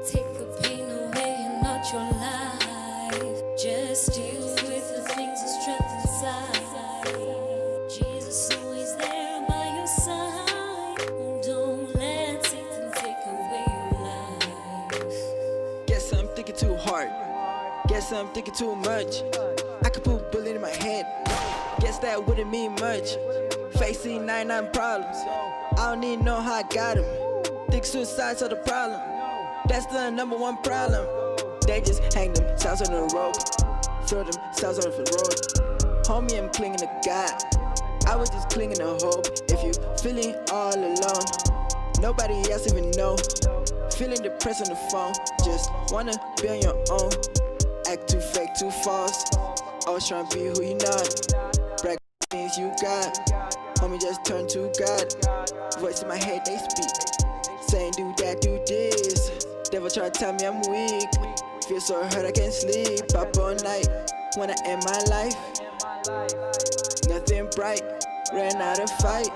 Take the pain away and not your life. Just deal with the things that's trapped inside. Jesus always there by your side. Don't let Satan take away your life. Guess I'm thinking too hard. Guess I'm thinking too much. I could put a bullet in my head. Guess that wouldn't mean much. Facing 99 problems. I don't even know how I got them. Think suicide's are the problem. That's the number one problem. They just hang themselves on the rope. Throw themselves off the road. Homie, I'm clinging to God. I was just clinging to hope. If you feeling all alone, nobody else even know. Feeling depressed on the phone. Just wanna be on your own. Act too fake, too false. Always trying to be who you not. Brag things you got. Homie, just turn to God. Voice in my head, they speak. Saying do that, do this. Devil try to tell me I'm weak. Feel so hurt I can't sleep. Up all night when I end my life. Nothing bright, ran out of fight.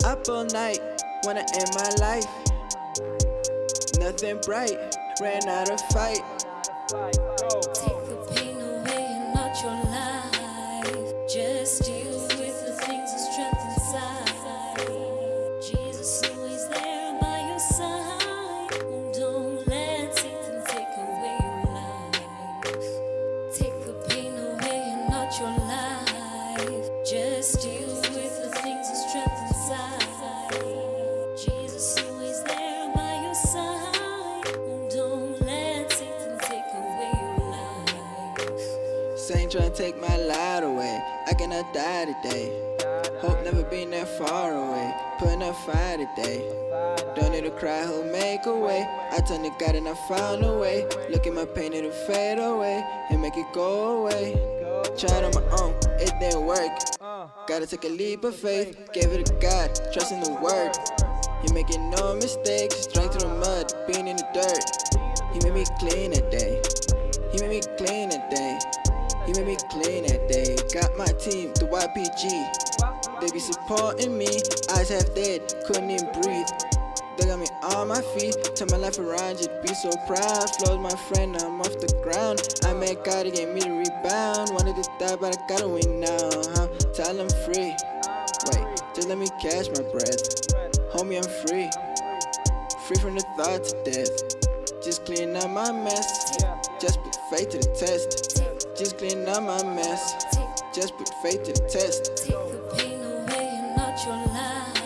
Up all night when I end my life. Nothing bright, ran out of fight. Take the pain away and not your life. Just deal with the things that's trapped inside. Jesus always there by your side. Don't let Satan take away your life. Take the pain away and not your life. Just deal with the things that's trapped inside. Jesus always there by your side. Don't let Satan take away your life. Satan trying to take my light away. I cannot die today. Hope never been that far away. Putting up fire today. Don't need to cry, who'll make a way. I turned to God and I found a way. Look at my pain, it'll fade away and make it go away. Tried on my own, it didn't work. Gotta take a leap of faith. Gave it to God, trust in the word. He making no mistakes. Drank through the mud, being in the dirt. He made me clean that day. He made me clean that day. He made me clean that day. Got my team, the YPG. They be supporting me. Eyes half dead, couldn't even breathe. They got me on my feet. Turn my life around, just be so proud. Flows my friend, I'm off the ground. I met God, he gave me the rebound. Wanted to die, but I gotta win now. Tell him free. Wait, just let me catch my breath. Homie, I'm free. Free from the thoughts of death. Just clean up my mess. Just put faith to the test. Just clean up my mess. Just put faith to the test. Take the pain away and not your life.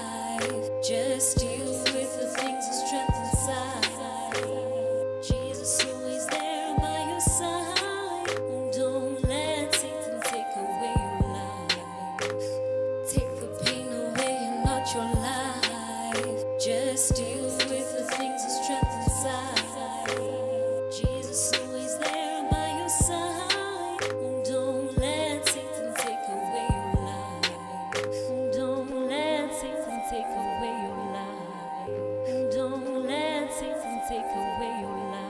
Just deal with the things that's trapped inside. Jesus always there by your side. Don't let Satan take away your life. Take the pain away and not your life. Just deal with the things that's trapped inside. Jesus always there by your side. Don't let Satan take away your life. Don't let Satan take away your life. Don't let Satan take away your life.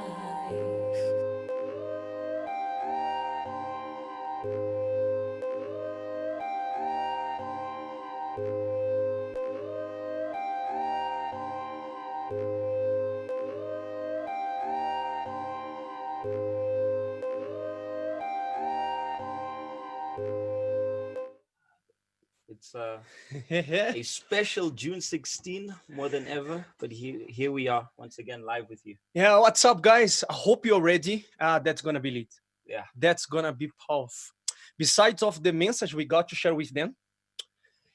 It's a special June 16 more than ever, but here we are once again live with you. Yeah, what's up, guys? I hope you're ready. That's gonna be lit. Yeah, That's gonna be powerful. Besides of the message we got to share with them,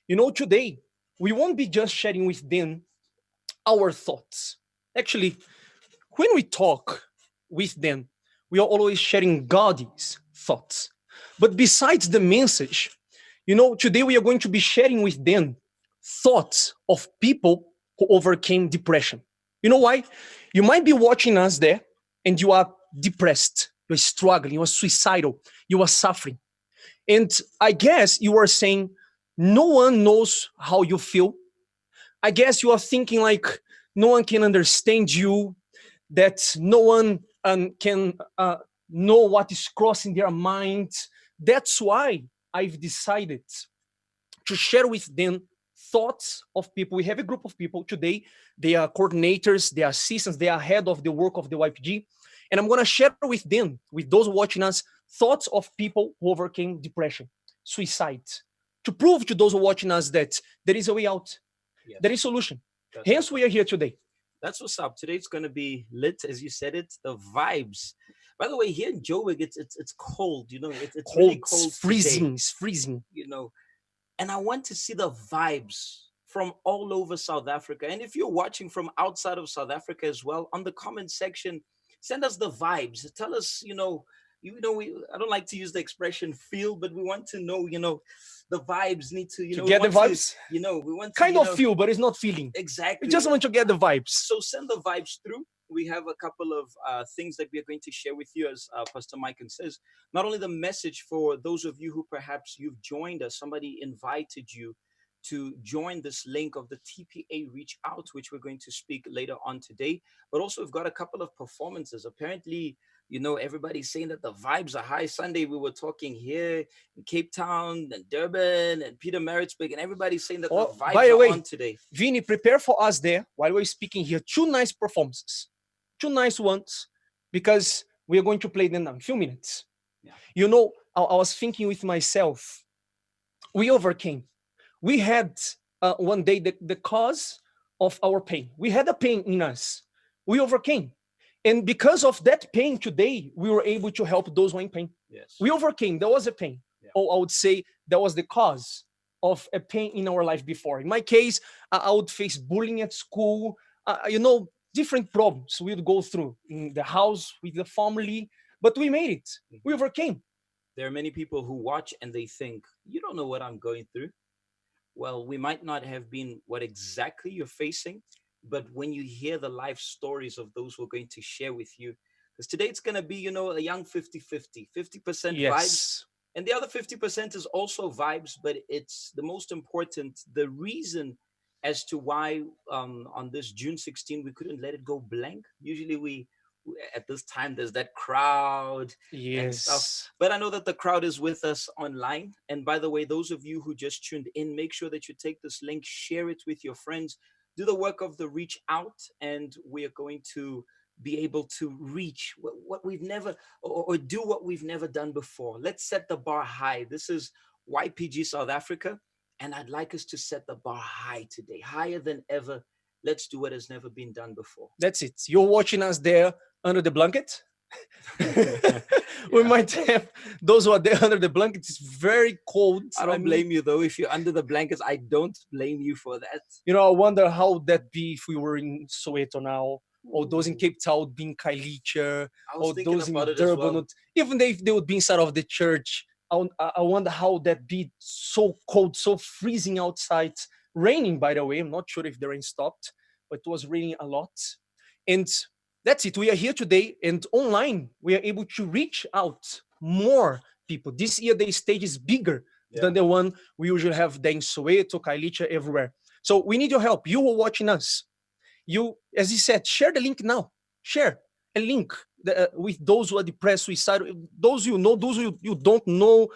today we won't be just sharing with them our thoughts. Actually, when we talk with them, we are always sharing God's thoughts. But besides the message, today we are going to be sharing with them thoughts of people who overcame depression. You know why? You might be watching us there and you are depressed, you're struggling, you are suicidal, you are suffering. And I guess you are saying, no one knows how you feel. I guess you are thinking like, no one can understand you, that no one can know what is crossing their mind. That's why I've decided to share with them thoughts of people. We have a group of people today. They are coordinators, they are assistants, they are head of the work of the YPG. And I'm going to share with them, with those watching us, thoughts of people who overcame depression, suicide, to prove to those who are watching us that there is a way out, Yes. there is solution. That's Hence, we are here today. That's what's up. Today it's going to be lit, as you said it. The vibes. By the way, here in Joburg, it's cold. You know, it's Cold, really cold. freezing, Today, it's freezing. you know, and I want to see the vibes from all over South Africa. And if you're watching from outside of South Africa as well, on the comment section, send us the vibes. Tell us, I don't like to use the expression feel, but we want to know, the vibes need to, To we get the want vibes? we want to, Kind of feel, but it's not feeling. exactly. We just want to get the vibes. So send the vibes through. We have a couple of things that we are going to share with you, as Pastor Mike says. Not only the message for those of you who perhaps you've joined us, somebody invited you to join this link of the TPA Reach Out, which we're going to speak later on today. But also we've got a couple of performances. Apparently, everybody's saying that the vibes are high. Sunday, we were talking here in Cape Town and Durban and Peter Maritzburg, and everybody's saying that the vibes by the are way, on today. Vinny, prepare for us there while we're speaking here. 2 nice performances, 2 nice ones, because we are going to play them now in a few minutes. Yeah. I was thinking with myself, we overcame. We had one day the cause of our pain. We had a pain in us. We overcame. And because of that pain today, we were able to help those who are in pain. Yes. We overcame. There was a pain. Yeah. Or I would say that was the cause of a pain in our life before. In my case, I would face bullying at school, different problems we would go through in the house, with the family, but we made it. We overcame. There are many people who watch and they think, you don't know what I'm going through. Well, we might not have been what exactly you're facing, but when you hear the life stories of those who are going to share with you, because today it's going to be, a young 50-50, 50% Yes. vibes. And the other 50% is also vibes, but it's the most important, the reason as to why on this June 16, we couldn't let it go blank. Usually we at this time, there's that crowd and stuff. Yes. But I know that the crowd is with us online. And by the way, those of you who just tuned in, make sure that you take this link, share it with your friends, do the work of the reach out, and we are going to be able to reach what we've never, or do what we've never done before. Let's set the bar high. This is YPG South Africa, and I'd like us to set the bar high today, higher than ever. Let's do what has never been done before. That's it. You're watching us there under the blanket. We might have those who are there under the blanket. It's very cold. I don't blame you though. If you're under the blankets, I don't blame you for that. I wonder how that be if we were in Soweto now, or those in Cape Town would be in Kailicha, or those in Durban, well. even if they would be inside of the church. I wonder how that be so cold, so freezing outside. Raining, by the way. I'm not sure if the rain stopped, but it was raining a lot. And that's it. We are here today, and online we are able to reach out more people. This year the stage is bigger than the one we usually have there in Soweto, Kailicha, everywhere. So we need your help. You are watching us. You, as he said, share the link now. Share a link with those who are depressed, suicidal, those those you don't know.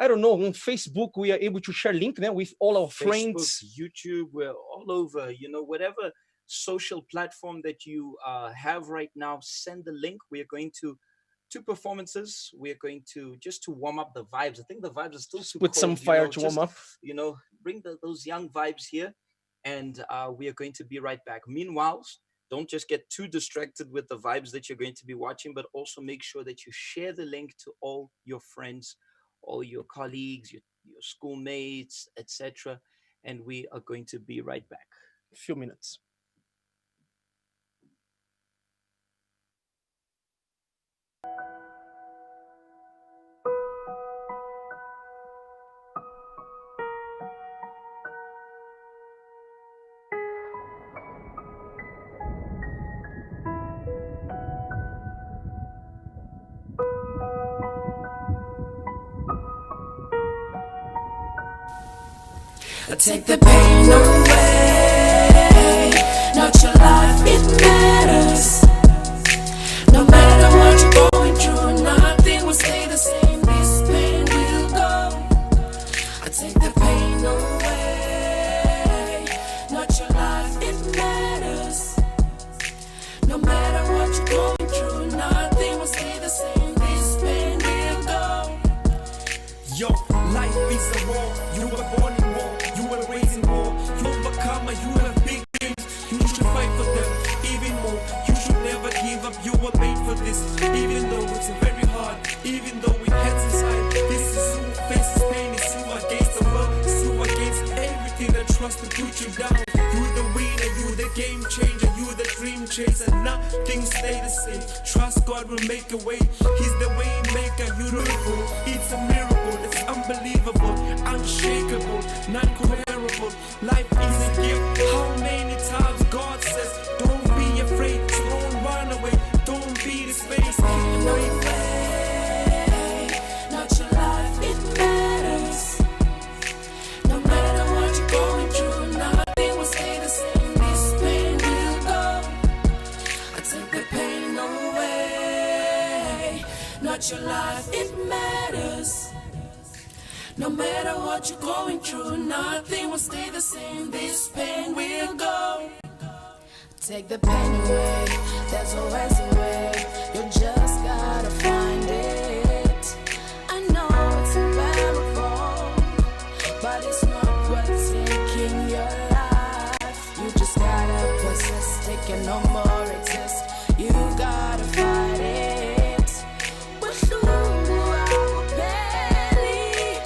I don't know, on Facebook, we are able to share link there with all our friends. YouTube, we're all over, whatever social platform that you have right now, send the link. We are going to 2 performances. We are going to, just to warm up the vibes. I think the vibes are still too Put cold, some fire to warm up. Bring those young vibes here, and we are going to be right back. Meanwhile, don't just get too distracted with the vibes that you're going to be watching, but also make sure that you share the link to all your friends, all your colleagues, your schoolmates, etc. And we are going to be right back. A few minutes. Take the pain away, not your life, it matters. No matter what you're going through, nothing will stay the same. This pain will go. I take the pain away, You should never give up, you were made for this. Even though it's very hard, even though it hurts inside. This is who faces pain, it's you against the world, it's you against everything that tries to put you down. You the winner, you the game changer, you the dream chaser. Nothing stay the same. Trust God will make a way. He's the way maker, beautiful. It's a miracle, it's unbelievable, unshakable, non-comparable. Life is a gift. How many times God says, don't be afraid, so don't run away, don't be dismayed. No way, not your life, it matters. No matter what you're going through, nothing will stay the same. This pain will go. I take the pain away. Not your life, it matters. No matter what you're going through, nothing will stay the same. This pain will go. Take the pain away. There's always a way. You just gotta find it. I know it's unbearable, but it's not what's taking your life. You just gotta persist, take it no more exist. You gotta fight it. With you, I will barely.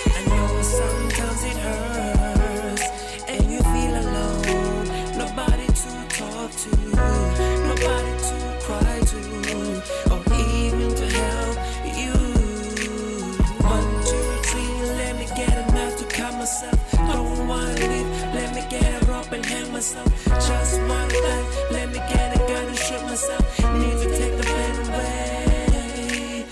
I know sometimes it hurts and you feel alone. Nobody to talk to, nobody to cry to, or even to help you. 1, 2, 3, let me get enough to calm myself. Don't wanna live, let me get a rope and hang myself. Just wanna die, let me get a gun and shoot myself. Need to take the pain away.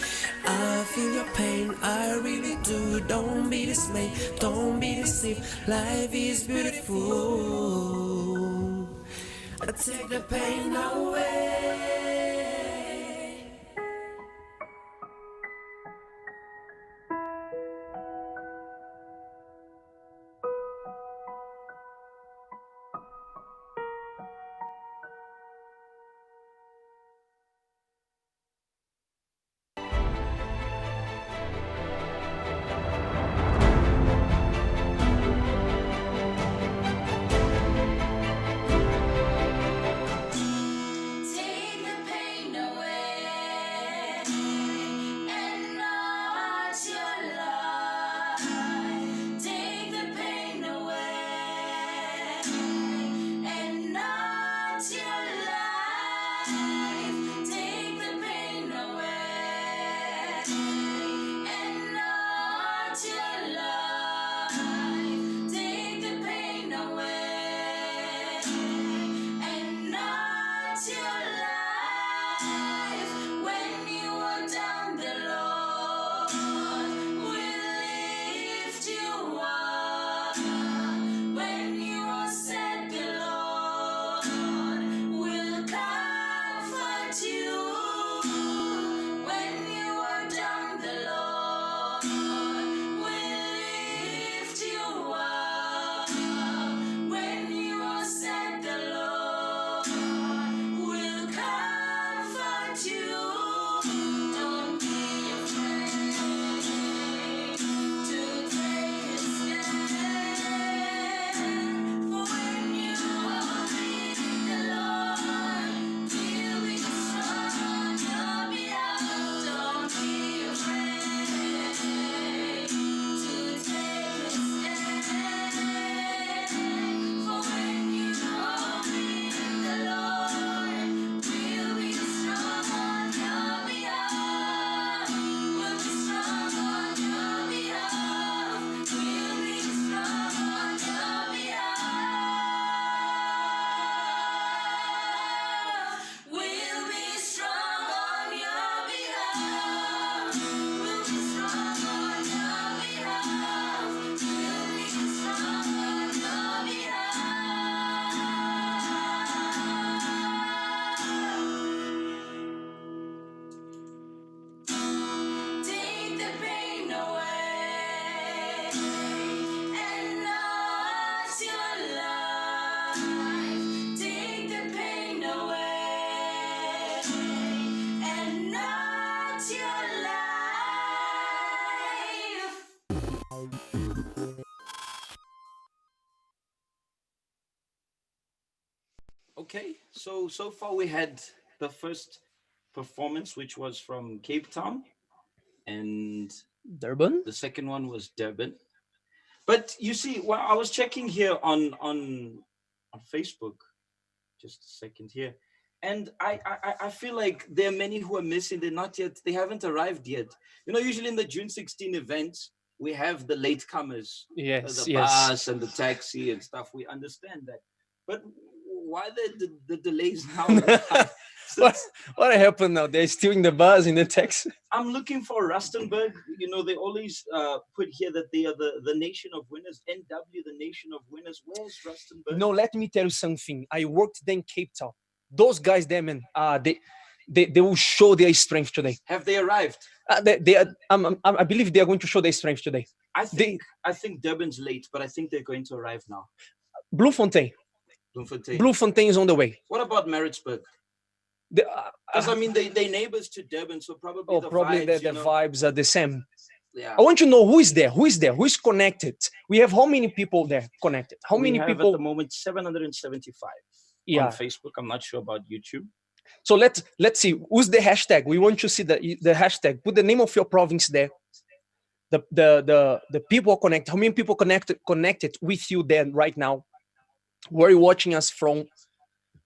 I feel your pain, I really do. Don't be dismayed, don't be deceived. Life is beautiful. I take the pain away. Take the pain away, and not your life. Take the pain away, and not your life. Take the pain away, and not your life. Take the pain away, and not your life. When you are down, the Lord will lift you up. When you are sad, the Lord will comfort you. When you are down, the Lord will lift you up. When you are sad, the Okay, so far we had the first performance, which was from Cape Town, and Durban. the second one was Durban. But you see, well, I was checking here on Facebook, just a second here, and I feel like there are many who are missing. They're not yet. They haven't arrived yet. You know, usually in the June 16 events, we have the latecomers, Yes, the yes. bus and the taxi and stuff. We understand that, but why the delays now? Why? what Since what happened now? They're still in the bus in the taxi. I'm looking for Rustenburg. You know, they always put here that they are the nation of winners. NW, the nation of winners. Where's Rustenburg? No, let me tell you something. I worked there in Cape Town. Those guys there, man, they will show their strength today. Have they arrived? I believe they are going to show their strength today. I They think I think Durban's late, but I think they're going to arrive now. Bloemfontein. Bloemfontein. Bloemfontein is on the way. What about Maritzburg? The, Because I mean, they neighbors to Durban, so probably the probably vibes, the vibes are the same. Yeah. I want to know who is there, who is connected. We have how many people there connected? How We many have people? at the moment 775 Yeah. on Facebook. I'm not sure about YouTube. So let's see who's the hashtag. We want to see the hashtag. Put the name of your province there. The people connect. How many people connected with you there right now? Where are you watching us from?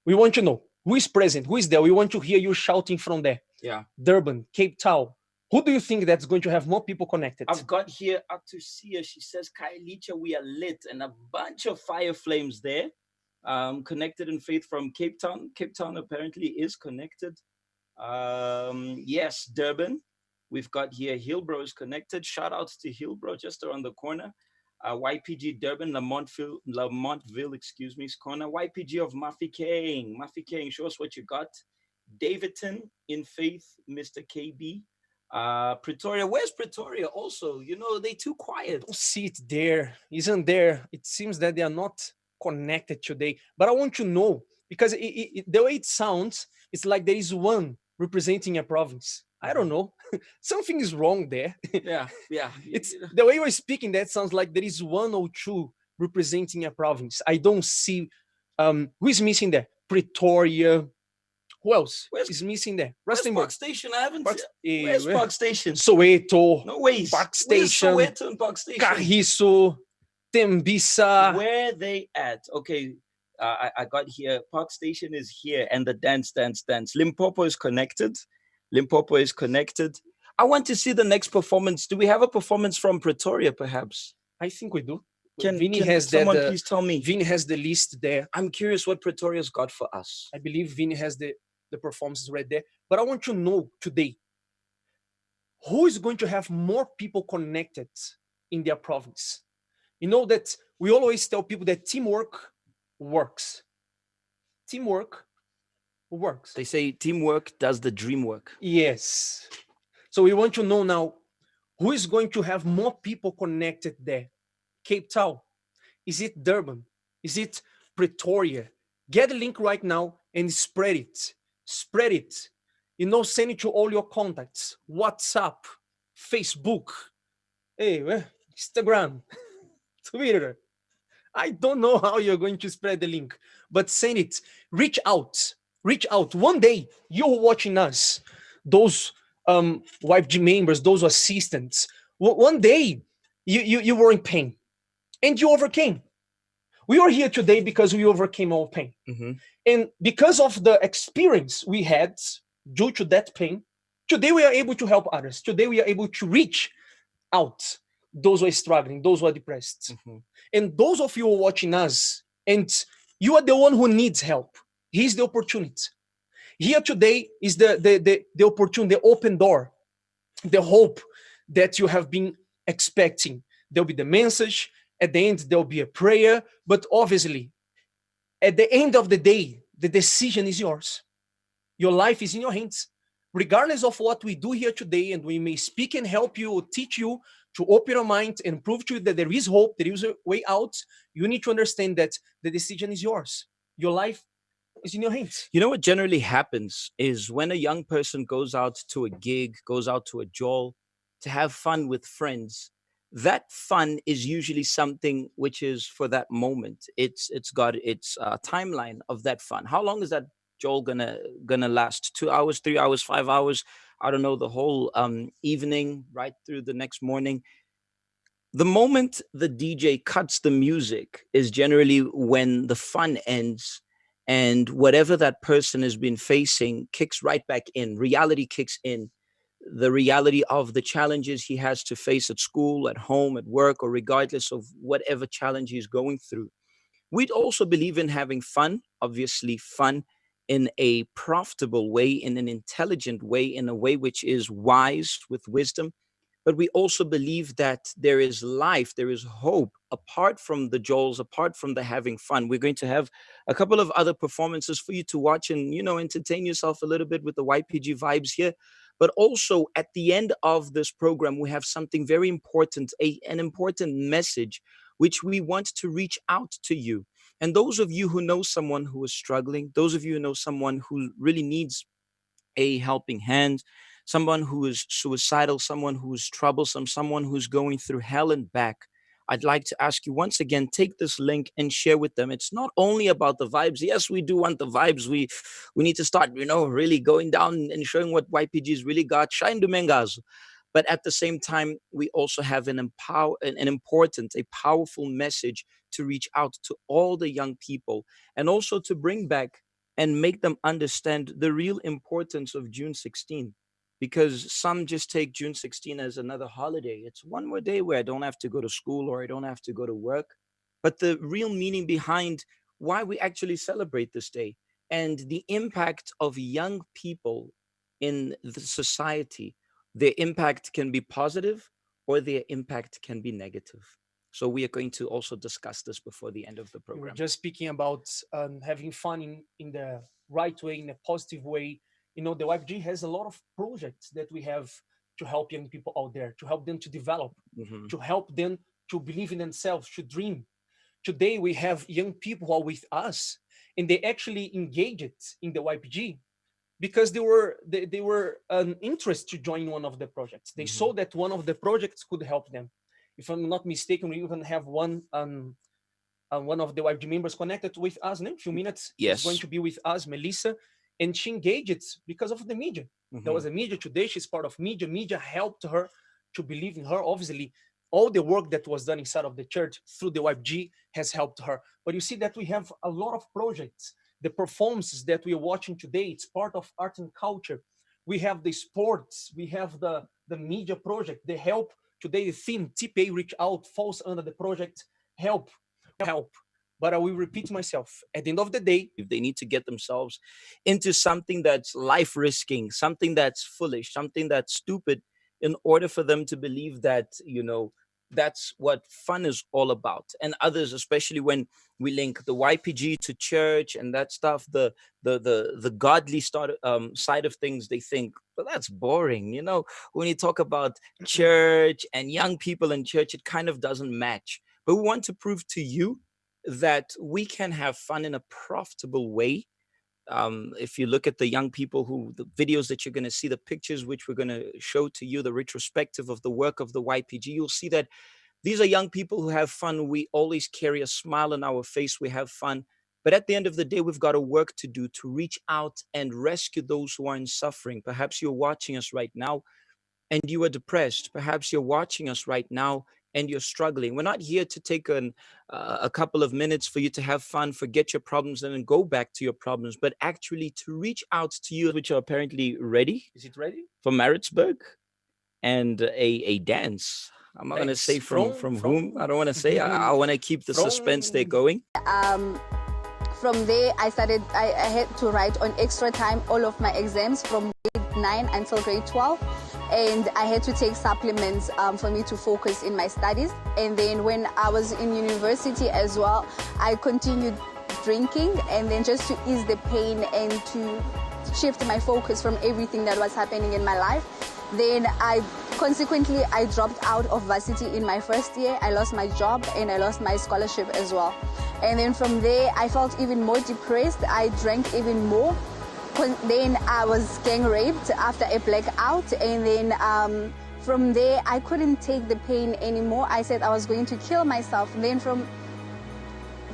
We want to know who is present, who is there. We want to hear you shouting from there. Yeah. Durban, Cape Town. Who do you think that's going to have more people connected? I've got here Atusia. She says, Kailicha, we are lit, and a bunch of fire flames there. Connected in faith from Cape Town. Cape Town apparently is connected. Yes, Durban. We've got here Hillbro is connected. Shout outs to Hillbro just around the corner. YPG Durban, Lamontville, excuse me, is corner. YPG of Muffy King, show us what you got. Davidton in faith, Mr. KB. Pretoria, where's Pretoria? Also, you know, they too quiet. Don't see it there. Isn't there? It seems that they are not connected today. But I want to know because the way it sounds, it's like there is one representing a province. I don't know. Something is wrong there. Yeah. It's the way you're speaking. That sounds like there is one or two representing a province. I don't see who is missing there. Pretoria. Who else is missing there? Where's Rustenburg. Park Station? I haven't. Park- Where's Park Station? Soweto. No ways. Park Where's Station. Soweto and Park Station? Carriço. Tembisa. Where they at? Okay, I got here. Park Station is here, and the dance. Limpopo is connected. I want to see the next performance. Do we have a performance from Pretoria, perhaps? I think we do. Can Vinny has someone that, please tell me? Vinny has the list there. I'm curious what Pretoria's got for us. I believe Vinny has the performances right there. But I want to know today, who is going to have more people connected in their province? You know that we always tell people that teamwork works. Teamwork works. They say teamwork does the dream work. Yes. So we want to know now, who is going to have more people connected there? Cape Town? Is it Durban? Is it Pretoria? Get the link right now and spread it. Spread it. You know, send it to all your contacts. WhatsApp, Facebook, Instagram, Twitter. I don't know how you're going to spread the link, but send it. Reach out. Reach out. One day, you're watching us, those YPG members, those assistants. One day, you were in pain, and you overcame. We are here today because we overcame our pain. Mm-hmm. And because of the experience we had due to that pain, today we are able to help others. Today we are able to reach out those who are struggling, those who are depressed. Mm-hmm. And those of you who are watching us, and you are the one who needs help. Here's the opportunity. Here today is the opportunity, the open door, the hope that you have been expecting. There'll be the message. At the end, there'll be a prayer. But obviously, at the end of the day, the decision is yours. Your life is in your hands. Regardless of what we do here today, and we may speak and help you, or teach you to open your mind and prove to you that there is hope, there is a way out, you need to understand that the decision is yours. Your life is in your hands. You know what generally happens is when a young person goes out to a gig, goes out to a jol, to have fun with friends, that fun is usually something which is for that moment. It's got its timeline of that fun. How long is that, Joel, gonna last? 2 hours, 3 hours, 5 hours? I don't know, the whole evening, right through the next morning. The moment the DJ cuts the music is generally when the fun ends, and whatever that person has been facing kicks right back in. Reality kicks in. The reality of the challenges he has to face at school, at home, at work, or regardless of whatever challenge he's going through. We'd also believe in having fun, obviously, fun in a profitable way, in an intelligent way, in a way which is wise with wisdom. But we also believe that there is life, there is hope apart from the Joels, apart from the having fun. We're going to have a couple of other performances for you to watch and, entertain yourself a little bit with the YPG vibes here. But also at the end of this program, we have something very important, an important message which we want to reach out to you. And those of you who know someone who is struggling, those of you who know someone who really needs a helping hand, someone who is suicidal, someone who is troublesome, someone who's going through hell and back, I'd like to ask you once again, take this link and share with them. It's not only about the vibes. Yes, we do want the vibes. We need to start, really going down and showing what YPG's really got. Shine Domingas. But at the same time, we also have an important, a powerful message to reach out to all the young people, and also to bring back and make them understand the real importance of June 16. Because some just take June 16 as another holiday. It's one more day where I don't have to go to school or I don't have to go to work. But the real meaning behind why we actually celebrate this day and the impact of young people in the society, their impact can be positive or their impact can be negative. So we are going to also discuss this before the end of the We were program. just speaking about having fun in the right way, in a positive way. The YPG has a lot of projects that we have to help young people out there, to help them to develop, Mhm. to help them to believe in themselves, to dream. Today we have young people who are with us, and they actually engaged in the YPG because they were an interest to join one of the projects. They saw that one of the projects could help them. If I'm not mistaken, we even have one of the YPG members connected with us in a few minutes. Yes. She's going to be with us, Melissa, and she engaged because of the media. There was a media today. She's part of media. Media helped her to believe in her. Obviously, all the work that was done inside of the church through the YPG has helped her. But you see that we have a lot of projects. The performances that we are watching today, it's part of art and culture. We have the sports. We have the media project. The help. Today, the theme, TPA Reach Out, falls under the project help. But I will repeat myself. At the end of the day, if they need to get themselves into something that's life risking, something that's foolish, something that's stupid, in order for them to believe that, that's what fun is all about. And others, especially when we link the YPG to church and that stuff, the godly side of things, they think, well, that's boring. When you talk about church and young people in church, it kind of doesn't match. But we want to prove to you that we can have fun in a profitable way. If you look at the young people the videos that you're going to see, the pictures which we're going to show to you, the retrospective of the work of the YPG, you'll see that these are young people who have fun. We always carry a smile on our face. We have fun. But at the end of the day, we've got a work to do to reach out and rescue those who are in suffering. Perhaps you're watching us right now and you are depressed. Perhaps you're watching us right now and you're struggling. We're not here to take a couple of minutes for you to have fun, forget your problems, and then go back to your problems, but actually to reach out to you, which are apparently ready. is it ready? For Maritzburg and a dance. I'm not going to Thanks. say from whom. I don't want to say. I want to keep the suspense there going. From there, I had to write on extra time all of my exams from grade 9 until grade 12. And I had to take supplements for me to focus in my studies. And then when I was in university as well, I continued drinking, and then just to ease the pain and to shift my focus from everything that was happening in my life. Then consequently, I dropped out of varsity in my first year. I lost my job and I lost my scholarship as well. And then from there, I felt even more depressed. I drank even more. Then I was gang raped after a blackout, and then from there, I couldn't take the pain anymore. I said I was going to kill myself. Then from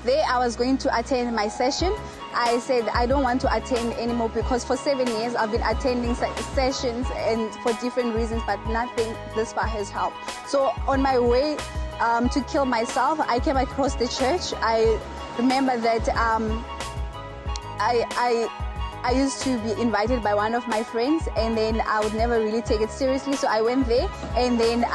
there, I was going to attend my session. I said I don't want to attend anymore because for 7 years I've been attending sessions and for different reasons, but nothing this far has helped. So on my way to kill myself, I came across the church. I remember that I used to be invited by one of my friends, and then I would never really take it seriously. So I went there, and then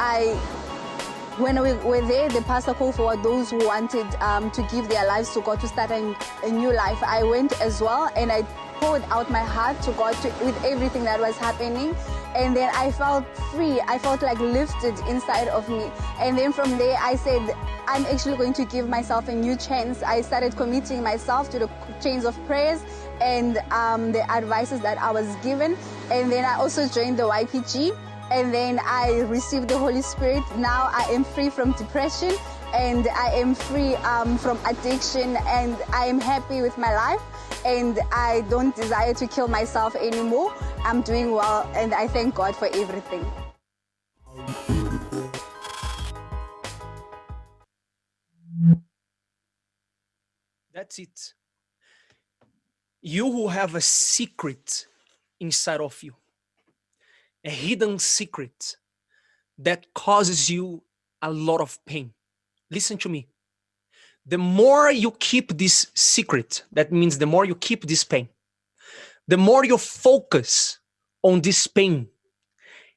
when we were there, the pastor called for those who wanted to give their lives to God, to start a new life. I went as well, and I poured out my heart to God with everything that was happening. And then I felt free. I felt like lifted inside of me. And then from there, I said, I'm actually going to give myself a new chance. I started committing myself to the chains of prayers and the advices that I was given. And then I also joined the YPG. And then I received the Holy Spirit. Now I am free from depression, and I am free from addiction, and I am happy with my life, and I don't desire to kill myself anymore. I'm doing well, and I thank God for everything. That's it. You who have a secret inside of you, a hidden secret that causes you a lot of pain. Listen to me. The more you keep this secret, that means the more you keep this pain, the more you focus on this pain,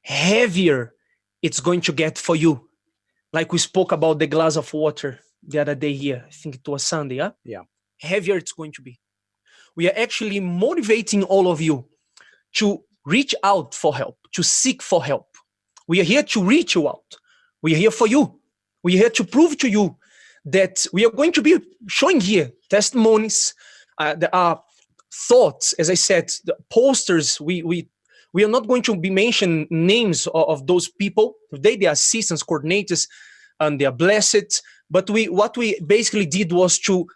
heavier it's going to get for you. Like we spoke about the glass of water the other day here. I think it was Sunday, huh? Yeah. Heavier it's going to be. We are actually motivating all of you to reach out for help, to seek for help. We are here to reach you out. We are here for you. We are here to prove to you that we are going to be showing here testimonies. There are thoughts, as I said, the posters. We are not going to be mentioning names of those people. Today, they are assistants, coordinators, and they are blessed. But what we basically did was to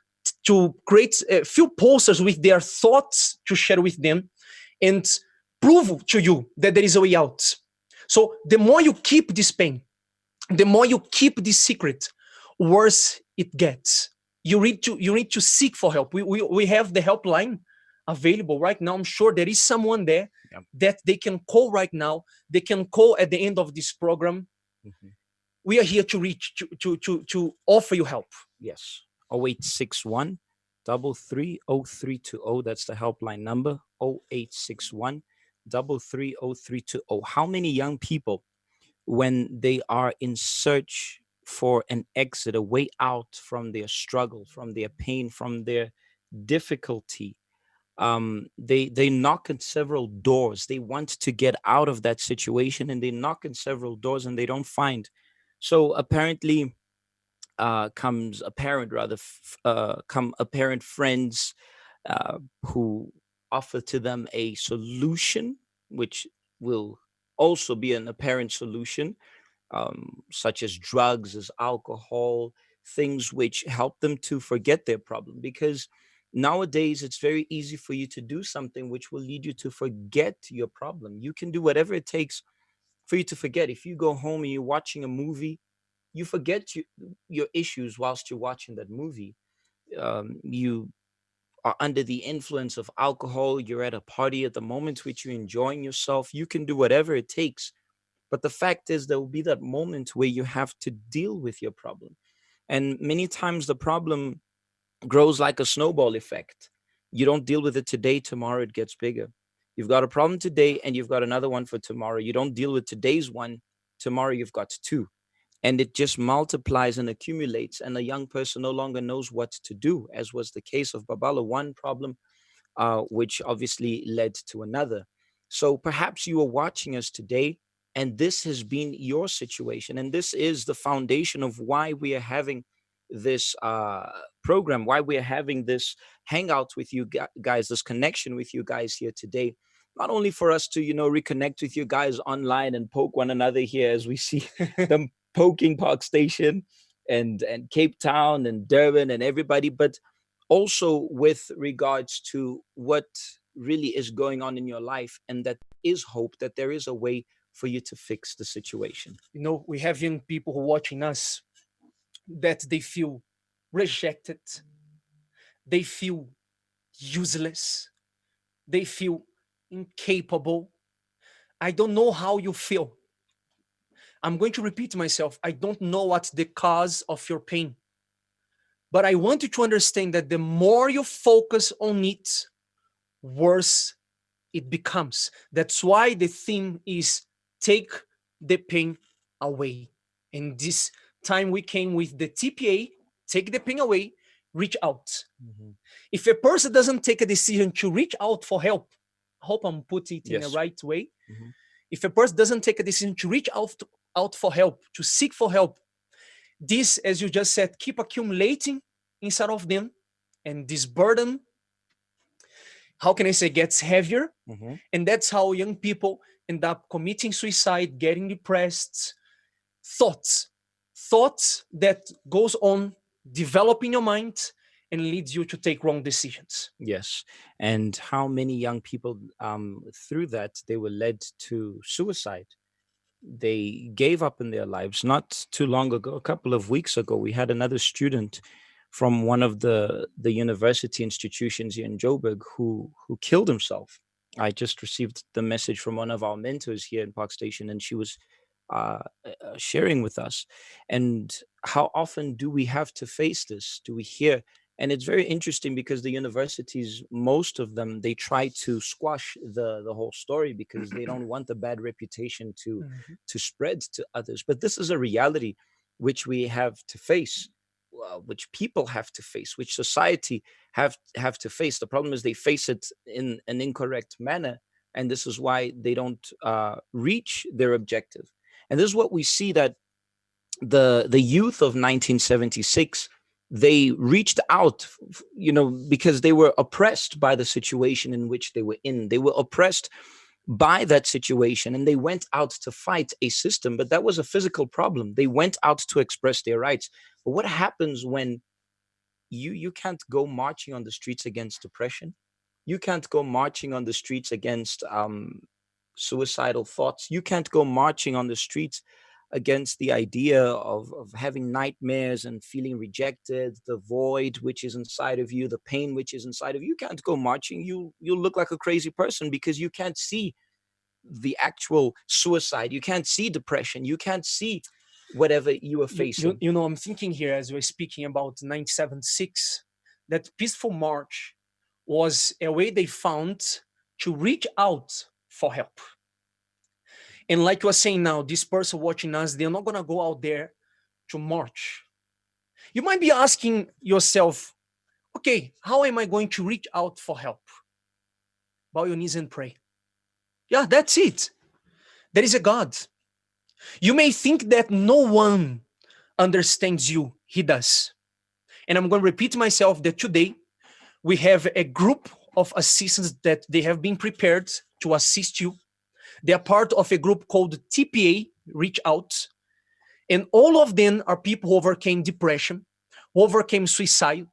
create a few posters with their thoughts to share with them and prove to you that there is a way out. So the more you keep this pain, the more you keep this secret, worse it gets. You need to seek for help. We have the helpline available right now. I'm sure there is someone there that they can call right now. They can call at the end of this program. Mm-hmm. We are here to reach to offer you help. Yes. 0861 330320. That's the helpline number. 0861 330320. How many young people, when they are in search for an exit, a way out from their struggle, from their pain, from their difficulty, they knock on several doors. They want to get out of that situation, and they knock on several doors and they don't find. So apparently comes a parent, come apparent friends who offer to them a solution, which will also be an apparent solution, such as drugs, as alcohol, things which help them to forget their problem. Because nowadays it's very easy for you to do something which will lead you to forget your problem. You can do whatever it takes for you to forget. If you go home and you're watching a movie, you forget your issues whilst you're watching that movie. You are under the influence of alcohol. You're at a party at the moment which you're enjoying yourself. You can do whatever it takes. But the fact is, there will be that moment where you have to deal with your problem. And many times the problem grows like a snowball effect. You don't deal with it today, tomorrow it gets bigger. You've got a problem today and you've got another one for tomorrow. You don't deal with today's one, tomorrow you've got two. And it just multiplies and accumulates, and a young person no longer knows what to do, as was the case of Babala. One problem which obviously led to another. So perhaps you are watching us today, and this has been your situation. And this is the foundation of why we are having this program, why we are having this hangout with you guys, this connection with you guys here today. Not only for us to, reconnect with you guys online and poke one another here as we see them poking Park Station and Cape Town and Durban and everybody, but also with regards to what really is going on in your life, and that is hope, that there is a way for you to fix the situation. You know, we have young people who watching us that they feel rejected, they feel useless, they feel incapable. I don't know how you feel. I'm going to repeat myself. I don't know what's the cause of your pain. But I want you to understand that the more you focus on it, worse it becomes. That's why the theme is take the pain away. And this time we came with the TPA, take the pain away, reach out. If a person doesn't take a decision to reach out for help, I hope I'm putting it in the Yes. right way. Mhm. If a person doesn't take a decision to reach out for help, to seek for help, this, as you just said, keep accumulating inside of them. And this burden, how can I say, gets heavier. Mhm. And that's how young people end up committing suicide, getting depressed. Thoughts that goes on developing your mind and leads you to take wrong decisions. Yes. And how many young people, through that, they were led to suicide. They gave up in their lives. Not too long ago, a couple of weeks ago, we had another student from one of the university institutions here in Joburg who killed himself. I just received the message from one of our mentors here in Park Station, and she was sharing with us. And how often do we have to face this? Do we hear? And it's very interesting because the universities, most of them, they try to squash the whole story because they don't want the bad reputation to spread to others. But this is a reality which we have to face, which people have to face, which society have to face. The problem is they face it in an incorrect manner, and this is why they don't reach their objective. And this is what we see, that the youth of 1976, they reached out, because they were oppressed by the situation in which they were in. They were oppressed by that situation, and they went out to fight a system, but that was a physical problem. They went out to express their rights. But what happens when you can't go marching on the streets against depression? You can't go marching on the streets against suicidal thoughts. You can't go marching on the streets against the idea of having nightmares and feeling rejected, the void which is inside of you, the pain which is inside of you. You can't go marching. You look like a crazy person because you can't see the actual suicide. You can't see depression. You can't see whatever you are facing. You know, I'm thinking here as we're speaking about 1976, that peaceful march was a way they found to reach out for help. And like you were saying now, this person watching us, they're not going to go out there to march. You might be asking yourself, okay, how am I going to reach out for help? Bow your knees and pray. Yeah, that's it. There is a God. You may think that no one understands you. He does. And I'm going to repeat myself that today we have a group of assistants that they have been prepared to assist you. They are part of a group called TPA Reach Out. And all of them are people who overcame depression, who overcame suicide,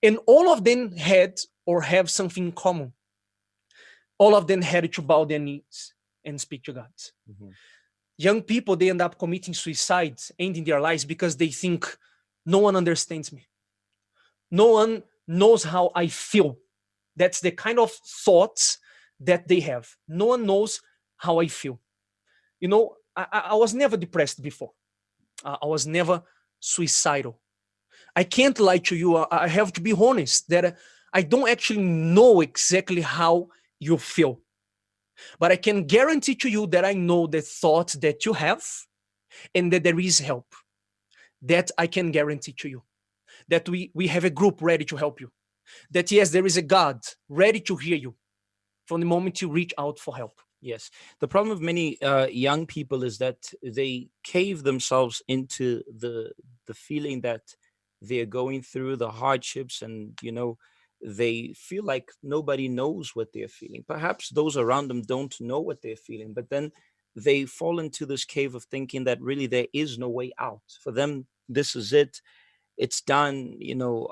and all of them had or have something in common. All of them had to bow their knees and speak to God. Mhm. Young people, they end up committing suicide, ending their lives because they think no one understands me. No one knows how I feel. That's the kind of thoughts that they have. No one knows how I feel. You know, I was never depressed before. I was never suicidal. I can't lie to you. I have to be honest that I don't actually know exactly how you feel. But I can guarantee to you that I know the thoughts that you have and that there is help. That I can guarantee to you. That we have a group ready to help you. That yes, there is a God ready to hear you from the moment you reach out for help. Yes. The problem of many young people is that they cave themselves into the feeling that they're going through the hardships, and they feel like nobody knows what they're feeling. Perhaps those around them don't know what they're feeling, but then they fall into this cave of thinking that really there is no way out. For them, this is it. It's done.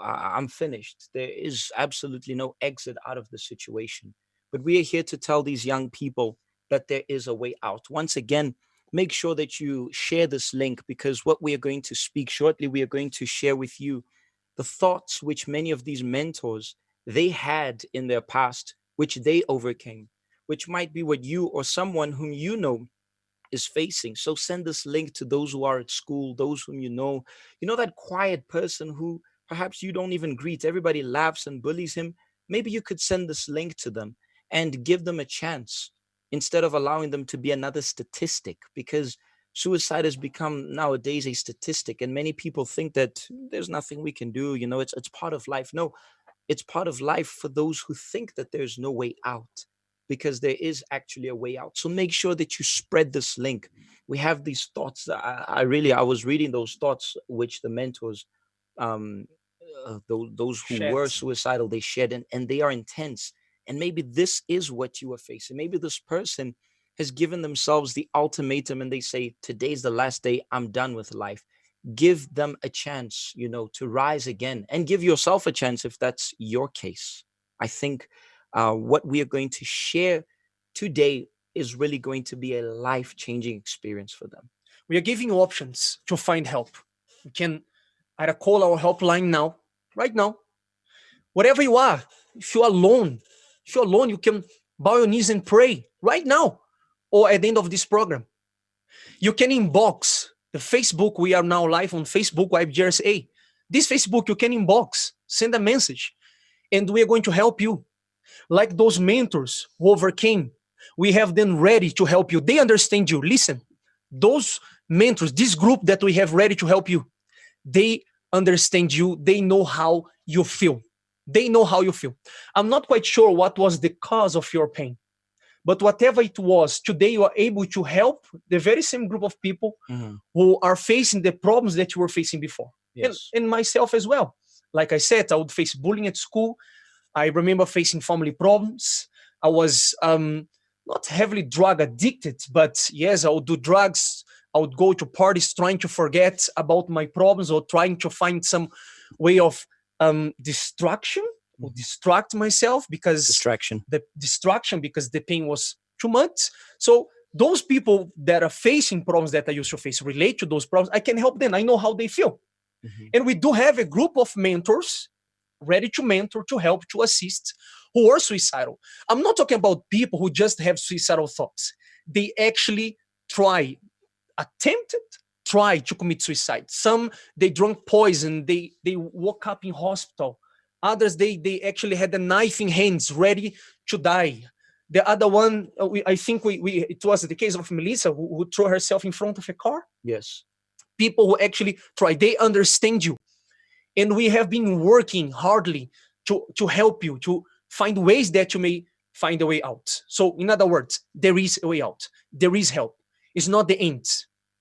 I'm finished. There is absolutely no exit out of the situation. But we are here to tell these young people but there is a way out. Once again, make sure that you share this link, because what we are going to speak shortly, we are going to share with you the thoughts which many of these mentors they had in their past, which they overcame, which might be what you or someone whom you know is facing. So send this link to those who are at school, those whom you know, that quiet person who perhaps you don't even greet, everybody laughs and bullies him. Maybe you could send this link to them and give them a chance instead of allowing them to be another statistic, because suicide has become nowadays a statistic, and many people think that there's nothing we can do, you know, it's part of life. No, it's part of life for those who think that there's no way out, because there is actually a way out. So make sure that you spread this link. We have these thoughts. I was reading those thoughts which the mentors, um, those who Shared. were suicidal, they shared, and they are intense. And maybe this is what you are facing. Maybe this person has given themselves the ultimatum and they say, today's the last day, I'm done with life. Give them a chance, you know, to rise again, and give yourself a chance if that's your case. I think what we are going to share today is really going to be a life changing experience for them. We are giving you options to find help. You can either call our helpline now, right now, wherever you are. If you're alone, you can bow your knees and pray right now, or at the end of this program. You can inbox the Facebook. We are now live on Facebook, YPG. This Facebook, you can inbox, send a message, and we are going to help you. Like those mentors who overcame, we have them ready to help you. They understand you. Listen, those mentors, this group that we have ready to help you, they understand you. They know how you feel. They know how you feel. I'm not quite sure what was the cause of your pain, but whatever it was, today you are able to help the very same group of people who are facing the problems that you were facing before. Yes. And myself as well. Like I said, I would face bullying at school. I remember facing family problems. I was not heavily drug addicted, but yes, I would do drugs. I would go to parties trying to forget about my problems or trying to find some way of distraction or distract myself because Distraction. the pain was too much. So those people that are facing problems that I used to face relate to those problems. I can help them. I know how they feel. And we do have a group of mentors ready to mentor, to help, to assist, who are suicidal. I'm not talking about people who just have suicidal thoughts. They actually try to commit suicide. Some, they drank poison, they woke up in hospital. Others, they actually had a knife in hands, ready to die. The other one, I think it was the case of Melissa, who threw herself in front of a car. Yes. People who actually try, they understand you. And we have been working hardly to help you, to find ways that you may find a way out. So in other words, there is a way out. There is help. It's not the end.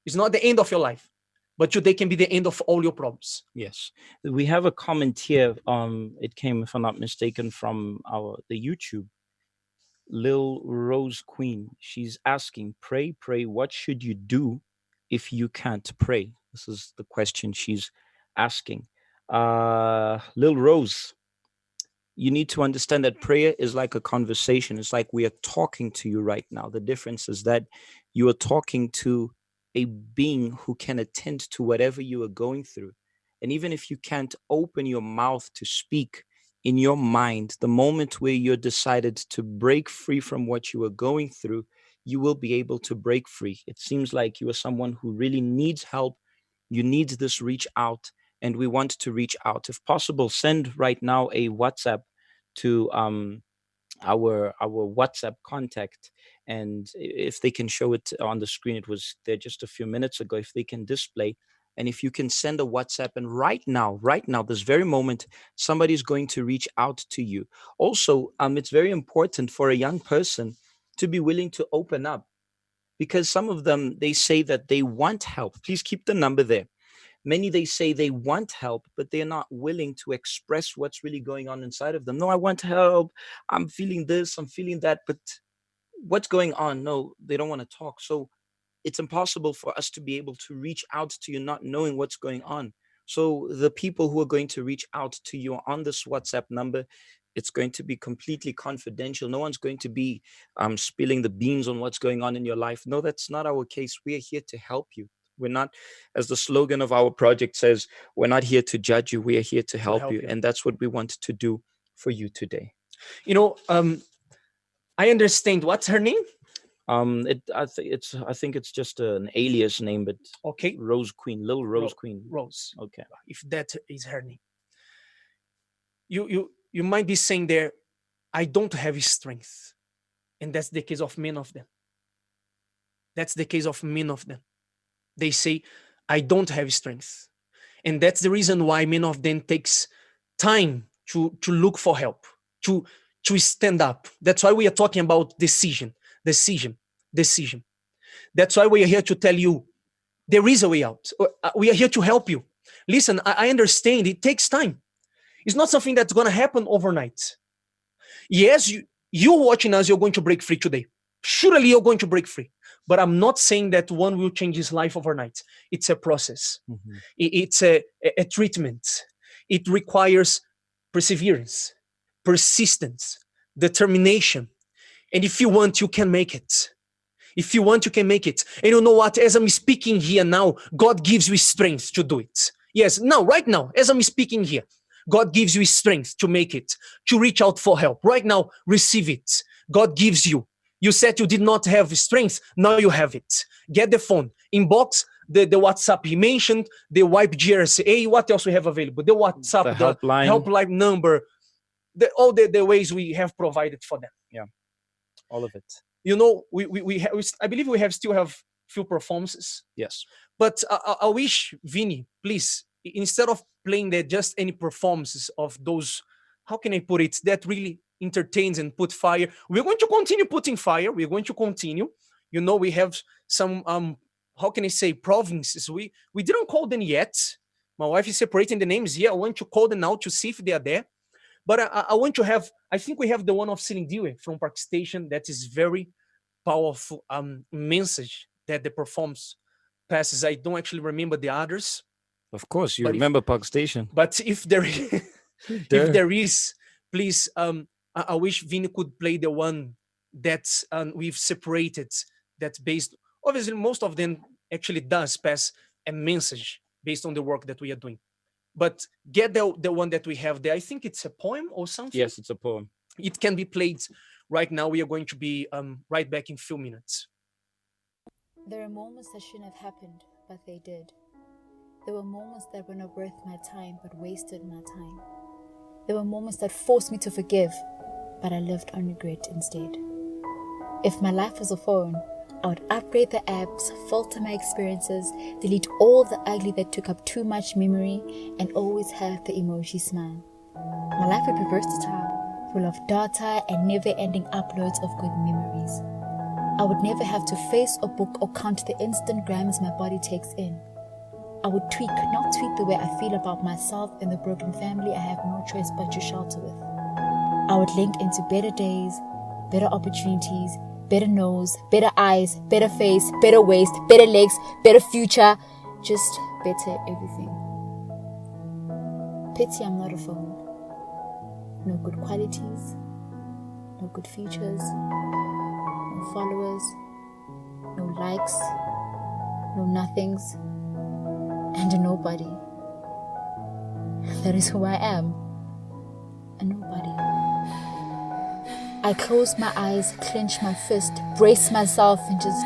It's not the end of your life, but today can be the end of all your problems. Yes. We have a comment here. It came, if I'm not mistaken, from the YouTube. Lil Rose Queen. She's asking, pray, what should you do if you can't pray? This is the question she's asking. Lil Rose, you need to understand that prayer is like a conversation. It's like we are talking to you right now. The difference is that you are talking to a being who can attend to whatever you are going through. And even if you can't open your mouth to speak, in your mind, the moment where you're decided to break free from what you are going through, you will be able to break free. It seems like you are someone who really needs help. You need this reach out, and we want to reach out. If possible, send right now a WhatsApp to our WhatsApp contact, and if they can show it on the screen, it was there just a few minutes ago. If they can display, and if you can send a WhatsApp, and right now, this very moment, somebody's going to reach out to you. Also, it's very important for a young person to be willing to open up, because some of them, they say that they want help. Please keep the number there. Many, they say they want help, but they're not willing to express what's really going on inside of them. No, I want help. I'm feeling this, I'm feeling that, but what's going on? No, they don't want to talk. So it's impossible for us to be able to reach out to you not knowing what's going on. So the people who are going to reach out to you on this WhatsApp number, it's going to be completely confidential. No one's going to be spilling the beans on what's going on in your life. No, that's not our case. We are here to help you. We're not, as the slogan of our project says, we're not here to judge you. We are here to help you. And that's what we want to do for you today. You know, I understand. What's her name? I think it's just an alias name, but Okay, Rose Queen, Little Rose Queen. Rose. Okay. If that is her name, you might be saying there, I don't have strength, and that's the case of many of them. That's the case of many of them. They say, I don't have strength, and that's the reason why many of them takes time to look for help, to stand up. That's why we are talking about decision. That's why we are here to tell you there is a way out. We are here to help you. Listen, I understand it takes time. It's not something that's going to happen overnight. Yes, you watching us, you're going to break free today. Surely you're going to break free. But I'm not saying that one will change his life overnight. It's a process. Mm-hmm. It's a treatment. It requires perseverance, persistence, determination. And if you want, you can make it. If you want, you can make it. And you know what? As I'm speaking here now, God gives you strength to do it. Yes, now, right now, as I'm speaking here, God gives you strength to make it, to reach out for help. Right now, receive it. God gives you. You said you did not have strength. Now you have it. Get the phone. Inbox the WhatsApp he mentioned, the YPG RSA. What else we have available? The WhatsApp, the helpline number, all the ways we have provided for them. Yeah, all of it. You know, I believe we still have few performances. Yes. But I wish, Vinny, please, instead of playing just any performances of those, how can I put it, that really entertains and put fire. We're going to continue putting fire. We're going to continue. You know, we have some, how can I say, provinces. We didn't call them yet. My wife is separating the names here. I want to call them now to see if they are there. But I want to have, I think we have the one of Celine Dion from Park Station. That is very powerful message that the performance passes. I don't actually remember the others. Of course, you remember Park Station. But if there is, if there is, please, I wish Vinny could play the one that we've separated. That's based, obviously, most of them actually does pass a message based on the work that we are doing. But get the one that we have there. I think it's a poem or something. Yes, it's a poem. It can be played right now. We are going to be right back in a few minutes. There are moments that shouldn't have happened, but they did. There were moments that were not worth my time, but wasted my time. There were moments that forced me to forgive, but I lived on regret instead. If my life was a phone, I would upgrade the apps, filter my experiences, delete all the ugly that took up too much memory, and always have the emoji smile. My life would be versatile, full of data and never-ending uploads of good memories. I would never have to face a book or count the instant grams my body takes in. I would not tweak the way I feel about myself and the broken family I have no choice but to shelter with. I would link into better days, better opportunities, better nose, better eyes, better face, better waist, better legs, better future, just better everything. Pity I'm not a phone. No good qualities, no good features, no followers, no likes, no nothings, and a nobody. That is who I am, a nobody. I close my eyes, clench my fist, brace myself, and just...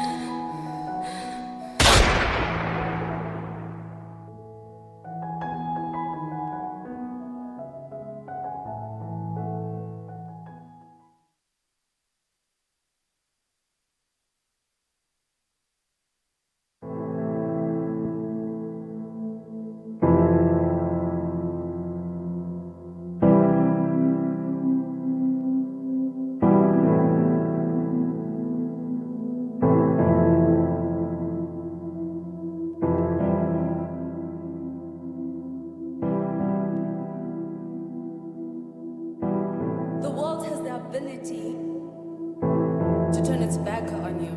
The world has the ability to turn its back on you,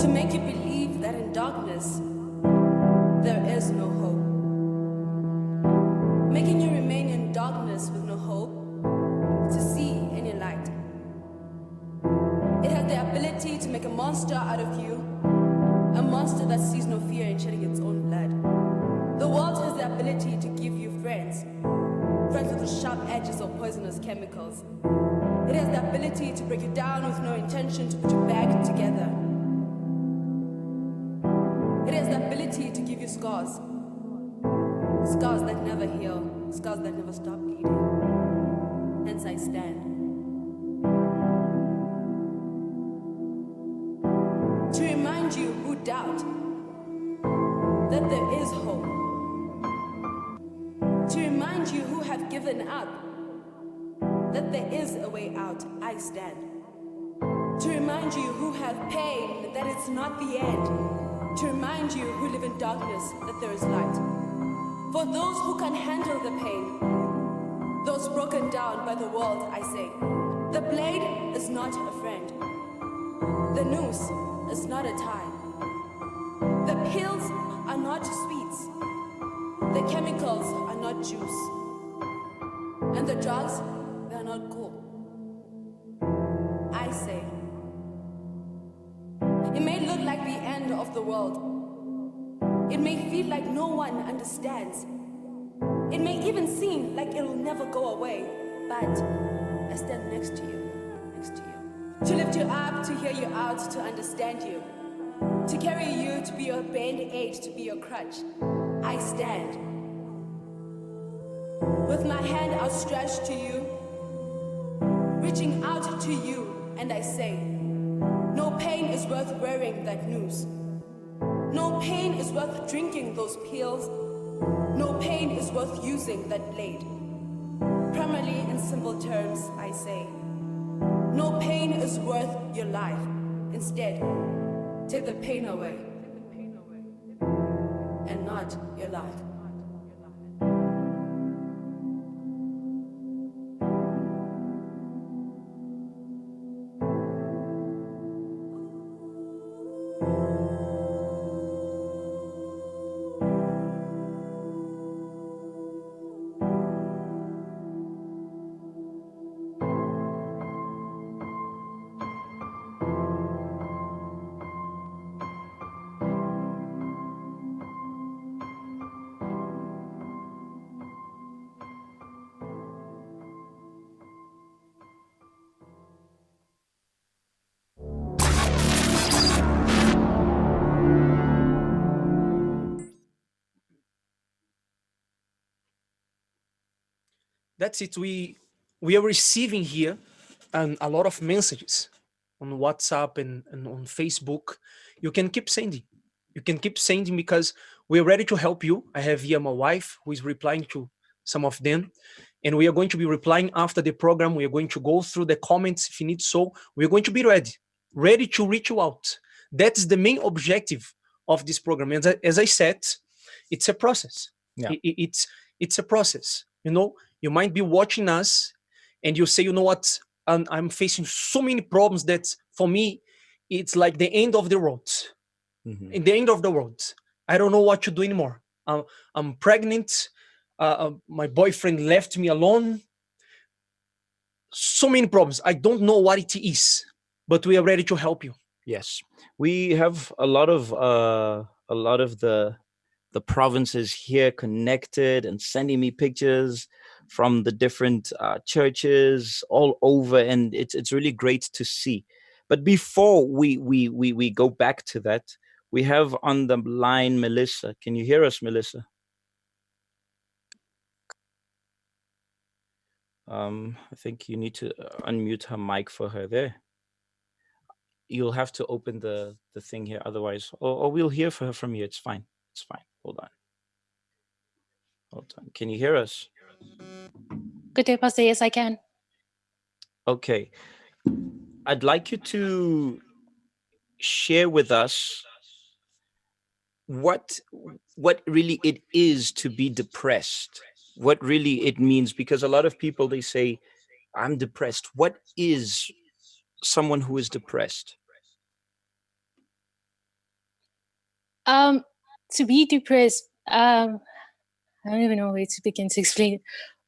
to make you believe that in darkness there is no hope. with no hope to see any light. It has the ability to make a monster out of you, a monster that sees no fear in shedding its own blood. The world has the ability to give you friends, friends with the sharp edges or poisonous chemicals. It has the ability to break you down with no intention to put you back together. It has the ability to give you scars, scars that never heal, scars that never stop bleeding. Hence I stand. To remind you who doubt that there is hope. To remind you who have given up that there is a way out, I stand. To remind you who have pain that it's not the end. To remind you who live in darkness that there is light. For those who can handle the pain, those broken down by the world, I say, the blade is not a friend. The noose is not a tie. The pills are not sweets. The chemicals are not juice. And the drugs, they are not cool. I say, it may look like the end of the world. It may feel like no one understands. It may even seem like it will never go away, but I stand next to you, to lift you up, to hear you out, to understand you, to carry you, to be your band-aid, to be your crutch. I stand with my hand outstretched to you, reaching out to you, and I say, no pain is worth wearing that noose. No pain is worth drinking those pills. No pain is worth using that blade. Primarily in simple terms, I say, no pain is worth your life. Instead, take the pain away and not your life. That's it. We are receiving here a lot of messages on WhatsApp and on Facebook. You can keep sending. You can keep sending because we're ready to help you. I have here my wife who is replying to some of them. And we are going to be replying after the program. We are going to go through the comments if you need so. We're going to be ready to reach you out. That's the main objective of this program. And as I said, it's a process. Yeah. It's a process. You know, you might be watching us and you say, you know what, I'm facing so many problems that for me, it's like the end of the road. Mhm. In the end of the world. I don't know what to do anymore. I'm pregnant. My boyfriend left me alone. So many problems. I don't know what it is, but we are ready to help you. Yes, we have a lot of the provinces here connected and sending me pictures from the different churches all over, and it's really great to see. But before we go back to that, we have on the line Melissa. Can you hear us, Melissa? I think you need to unmute her mic for her there. You'll have to open the thing here, otherwise, or we'll hear for her from you. It's fine. It's fine. Hold on. Can you hear us? Good day, Pastor. Yes, I can. Okay. I'd like you to share with us what really it is to be depressed, what really it means, because a lot of people, they say, I'm depressed. What is someone who is depressed? To be depressed, I don't even know where to begin to explain it.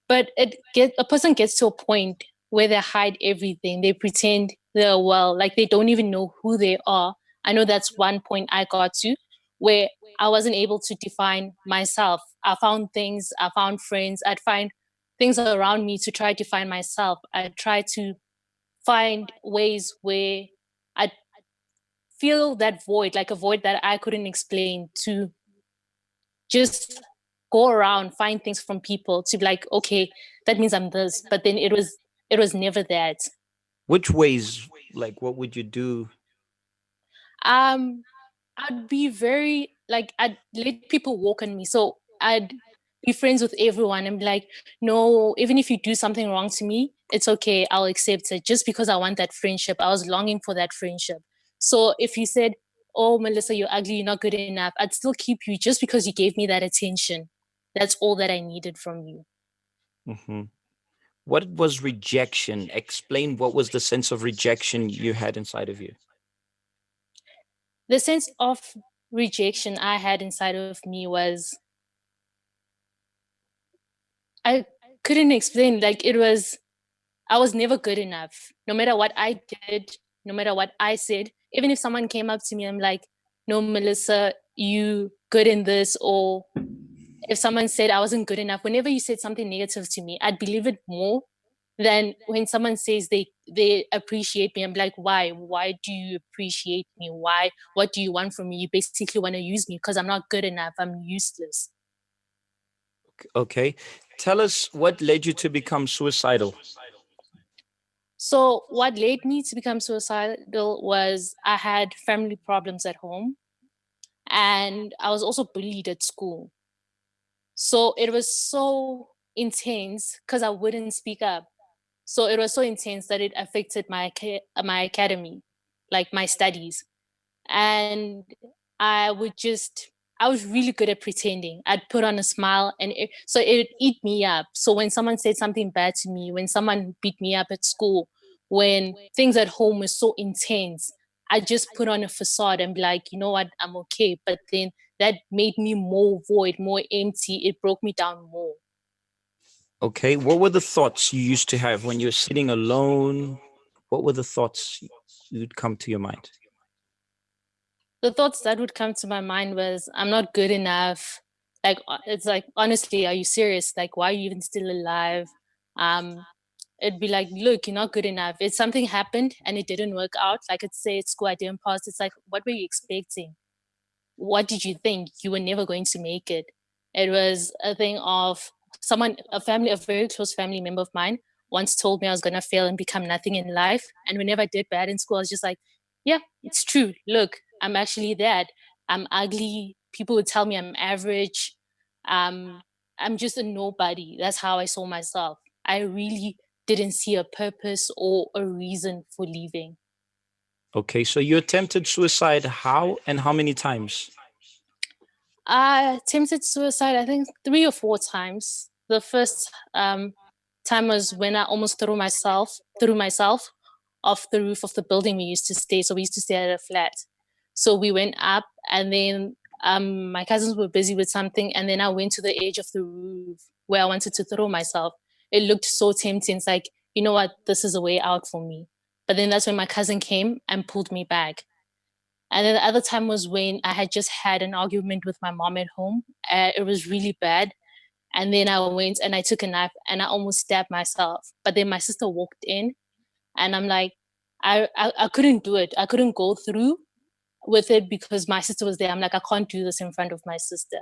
but a person gets to a point where they hide everything. They pretend they're well, like they don't even know who they are. I know that's one point I got to where I wasn't able to define myself. I found things, I found friends, I'd find things around me to try to find myself. I try to find ways where I feel that void, like a void that I couldn't explain, to just go around, find things from people to be like, okay, that means I'm this. But then it was never that. Which ways, like what would you do? Um, I'd be very like I'd let people walk on me. So I'd be friends with everyone and be like, no, even if you do something wrong to me, it's okay. I'll accept it just because I want that friendship. I was longing for that friendship. So if you said, oh, Melissa, you're ugly, you're not good enough, I'd still keep you just because you gave me that attention. That's all that I needed from you. Hmm. What was rejection? Explain what was the sense of rejection you had inside of you. The sense of rejection I had inside of me was I couldn't explain. Like I was never good enough. No matter what I did, no matter what I said, even if someone came up to me, I'm like, no, Melissa, you good in this. Or if someone said I wasn't good enough, whenever you said something negative to me, I'd believe it more than when someone says they appreciate me. I'm like, why? Why do you appreciate me? Why? What do you want from me? You basically want to use me because I'm not good enough. I'm useless. Okay. Tell us what led you to become suicidal. So what led me to become suicidal was I had family problems at home and I was also bullied at school. So it was so intense because I wouldn't speak up. So it was so intense that it affected my academy, like my studies. And I would just I was really good at pretending. I'd put on a smile and so it would eat me up. So when someone said something bad to me, when someone beat me up at school, when things at home were so intense, I just put on a facade and be like, you know what, I'm okay. But then that made me more void, more empty. It broke me down more. Okay. What were the thoughts you used to have when you're sitting alone? What were the thoughts you'd come to your mind? The thoughts that would come to my mind was, I'm not good enough. Like it's like, honestly, are you serious? Like, why are you even still alive? Um, it'd be like, look, you're not good enough. If something happened and it didn't work out, like it's say at school I didn't pass, it's like, what were you expecting? What did you think? You were never going to make it. It was a thing of a very close family member of mine once told me I was going to fail and become nothing in life. And whenever I did bad in school, I was just like, yeah, it's true. Look, I'm actually that. I'm ugly. People would tell me I'm average. Um, I'm just a nobody. That's how I saw myself. I really didn't see a purpose or a reason for leaving. Okay. So you attempted suicide how and how many times? I attempted suicide, I think 3 or 4 times. The first time was when I almost threw myself off the roof of the building we used to stay. So we used to stay at a flat. So we went up, and then my cousins were busy with something, and then I went to the edge of the roof where I wanted to throw myself. It looked so tempting. It's like, you know what, this is a way out for me. But then that's when my cousin came and pulled me back. And then the other time was when I had just had an argument with my mom at home. It was really bad. And then I went and I took a knife and I almost stabbed myself. But then my sister walked in, and I'm like, I couldn't do it. I couldn't go through with it because my sister was there. I'm like, I can't do this in front of my sister.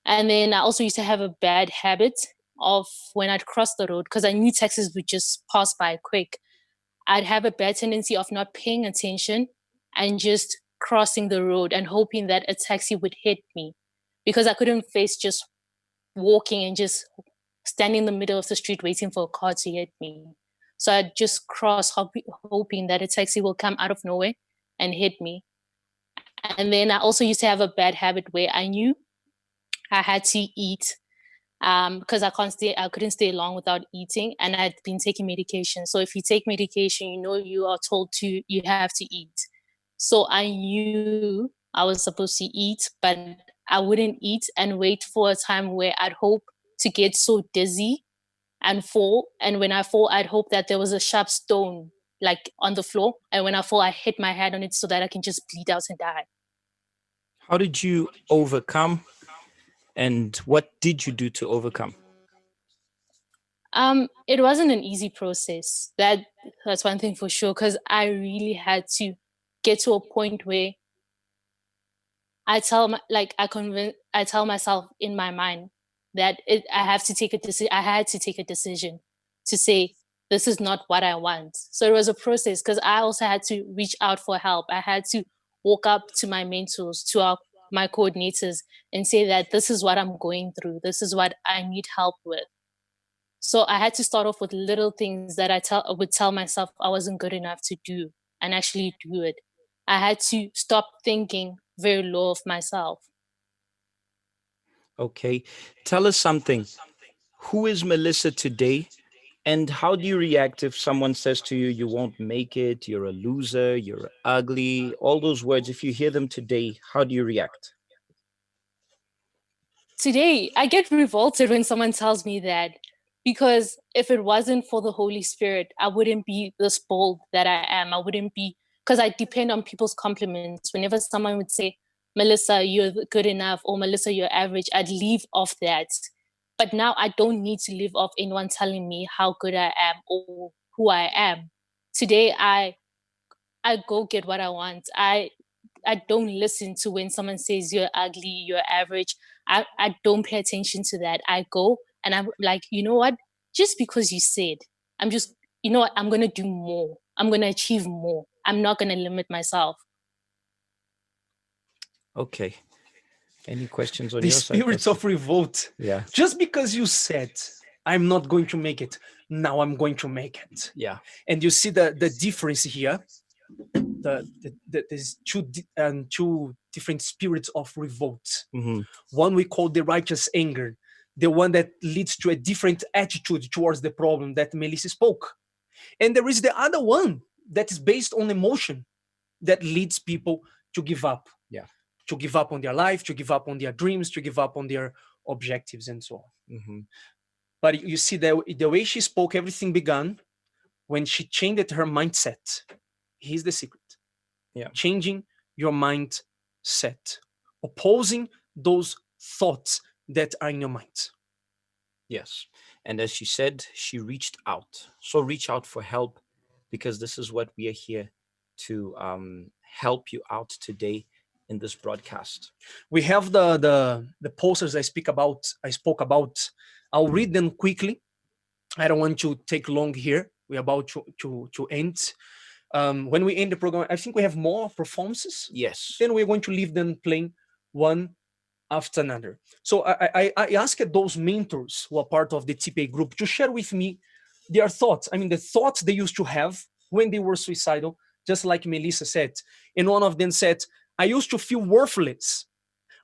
And then I also used to have a bad habit of when I'd cross the road, because I knew taxis would just pass by quick. I'd have a bad tendency of not paying attention and just crossing the road and hoping that a taxi would hit me, because I couldn't face just walking and just standing in the middle of the street waiting for a car to hit me. So I'd just cross, hoping that a taxi will come out of nowhere and hit me. And then I also used to have a bad habit where I knew I had to eat, because I couldn't stay long without eating, and I had been taking medication. So if you take medication, you are told you have to eat. So I knew I was supposed to eat, but I wouldn't eat and wait for a time where I'd hope to get so dizzy and fall. And when I fall, I'd hope that there was a sharp stone like on the floor. And when I fall, I hit my head on it so that I can just bleed out and die. How did you overcome, and what did you do to overcome? It wasn't an easy process. That's one thing for sure, because I really had to get to a point where I tell myself in my mind that I have to take a decision. I had to take a decision to say this is not what I want. So it was a process, because I also had to reach out for help. I had to walk up to my mentors, to my coordinators, and say that this is what I'm going through. This is what I need help with. So I had to start off with little things that I would tell myself I wasn't good enough to do, and actually do it. I had to stop thinking very low of myself. Okay. Tell us something. Who is Melissa today? And how do you react if someone says to you, you won't make it, you're a loser, you're ugly, all those words? If you hear them today, how do you react? Today, I get revolted when someone tells me that, because if it wasn't for the Holy Spirit, I wouldn't be this bold that I am. I wouldn't be, because I depend on people's compliments. Whenever someone would say, Melissa, you're good enough, or Melissa, you're average, I'd leave off that. But now I don't need to live off anyone telling me how good I am or who I am. Today, I go get what I want. I don't listen to when someone says you're ugly, you're average. I don't pay attention to that. I go and I'm like, you know what? Just because you said, I'm just, you know what? I'm going to do more. I'm going to achieve more. I'm not going to limit myself. Okay. Any questions on The your side? spirits of revolt. Yeah. Just because you said, I'm not going to make it, now I'm going to make it. Yeah. And you see the difference here. There's two different spirits of revolt. Mm-hmm. One we call the righteous anger, the one that leads to a different attitude towards the problem that Melissa spoke. And there is the other one that is based on emotion, that leads people to give up. Yeah. To give up on their life, to give up on their dreams, to give up on their objectives and so on. Mm-hmm. But you see that the way she spoke, everything began when she changed her mindset. Here's the secret. Yeah. Changing your mindset, opposing those thoughts that are in your mind. Yes. And as she said, she reached out. So reach out for help, because this is what we are here to help you out today in this broadcast. We have the posters I spoke about. I'll read them quickly. I don't want to take long here. We're about to end. When we end the program, I think we have more performances. Yes. Then we're going to leave them playing one after another. So I asked those mentors who are part of the TPA group to share with me their thoughts. I mean, the thoughts they used to have when they were suicidal, just like Melissa said. And one of them said, I used to feel worthless,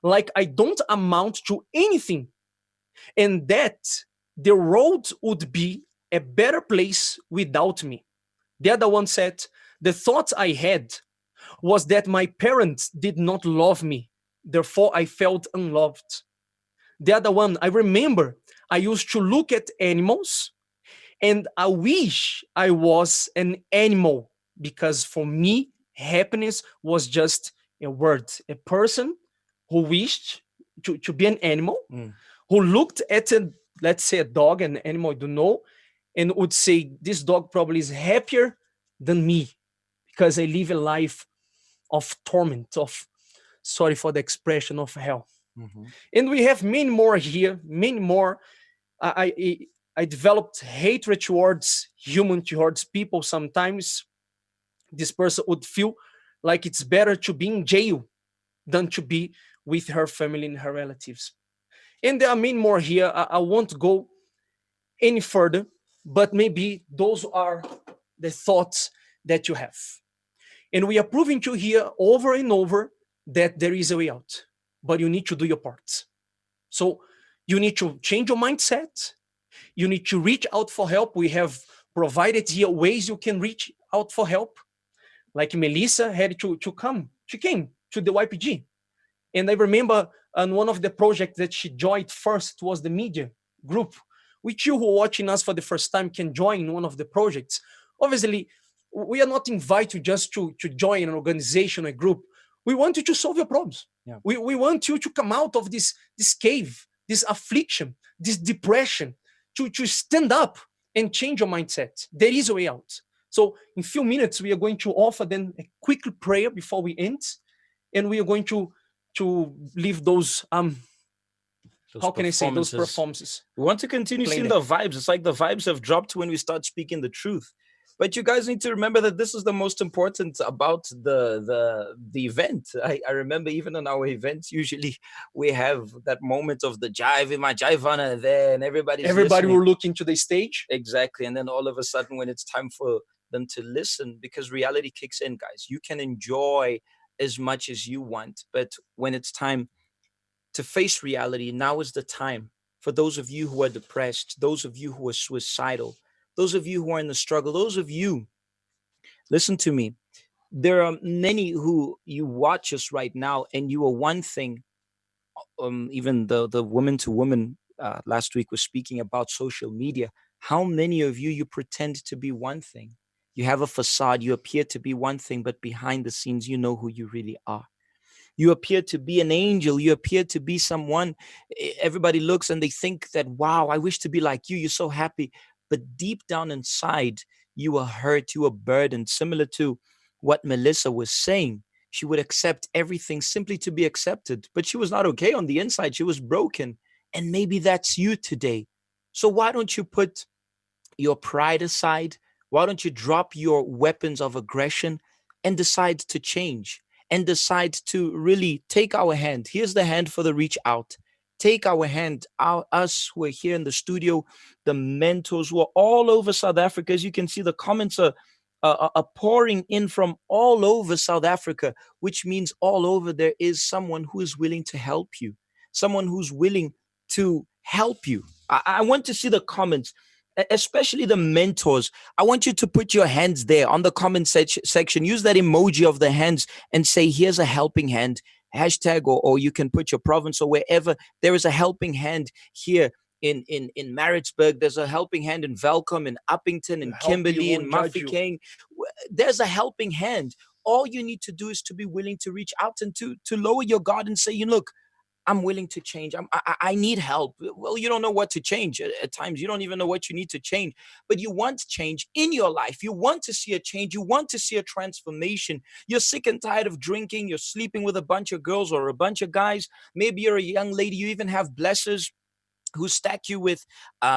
like I don't amount to anything, and that the world would be a better place without me. The other one said, the thoughts I had was that my parents did not love me, therefore I felt unloved. The other one, I remember I used to look at animals and I wish I was an animal, because for me, happiness was just a word. A person who wished to be an animal, who looked at let's say a dog, an animal I don't know, and would say, this dog probably is happier than me because I live a life of torment, of, sorry for the expression, of hell. Mm-hmm. And we have many more here, many more. I developed hatred towards people. Sometimes this person would feel like it's better to be in jail than to be with her family and her relatives. And there are many more here. I won't go any further, but maybe those are the thoughts that you have. And we are proving to here over and over that there is a way out, but you need to do your part. So you need to change your mindset. You need to reach out for help. We have provided here ways you can reach out for help. Like Melissa had to come. She came to the YPG. And I remember on one of the projects that she joined first was the media group, which you who are watching us for the first time can join one of the projects. Obviously, we are not invite you just to join an organization, a group. We want you to solve your problems. Yeah. We want you to come out of this cave, this affliction, this depression, to stand up and change your mindset. There is a way out. So in few minutes, we are going to offer them a quick prayer before we end, and we are going to leave those Those how can I say, those performances. performances. We want to continue Play seeing them. the vibes. It's like the vibes have dropped when we start speaking the truth. But you guys need to remember that this is the most important about the event. I remember even in our events, usually we have that moment of the jive in my jivana there, and everybody Everybody will look into the stage. Exactly. And then all of a sudden, when it's time for them to listen, because reality kicks in, guys, you can enjoy as much as you want. But when it's time to face reality, now is the time for those of you who are depressed, those of you who are suicidal, those of you who are in the struggle, those of you, listen to me. There are many who you watch us right now, and you are one thing. Even the woman to woman last week was speaking about social media. How many of you pretend to be one thing? You have a facade, you appear to be one thing, but behind the scenes, you know who you really are. You appear to be an angel. You appear to be someone everybody looks and they think that, wow, I wish to be like you. You're so happy. But deep down inside, you are hurt. You are burdened, similar to what Melissa was saying. She would accept everything simply to be accepted, but she was not okay on the inside. She was broken. And maybe that's you today. So why don't you put your pride aside? Why don't you drop your weapons of aggression and decide to change and decide to really take our hand? Here's the hand for the reach out. Take our hand, us who are here in the studio, the mentors who are all over South Africa. As you can see, the comments are pouring in from all over South Africa, which means all over there is someone who is willing to help you, someone who's willing to help you. I want to see the comments, especially the mentors. I want you to put your hands there on the comment section. Use that emoji of the hands and say, here's a helping hand. Hashtag, or you can put your province or wherever. There is a helping hand here in Maritzburg. There's a helping hand in Velcom, in Uppington, in Help you, Kimberley, in won't judge you. Mafeking. There's a helping hand. All you need to do is to be willing to reach out and to lower your guard and say, look, I'm willing to change. I need help. Well, you don't know what to change. At times, you don't even know what you need to change, but you want change in your life. You want to see a change. You want to see a transformation. You're sick and tired of drinking. You're sleeping with a bunch of girls or a bunch of guys. Maybe you're a young lady. You even have blessers who stack you with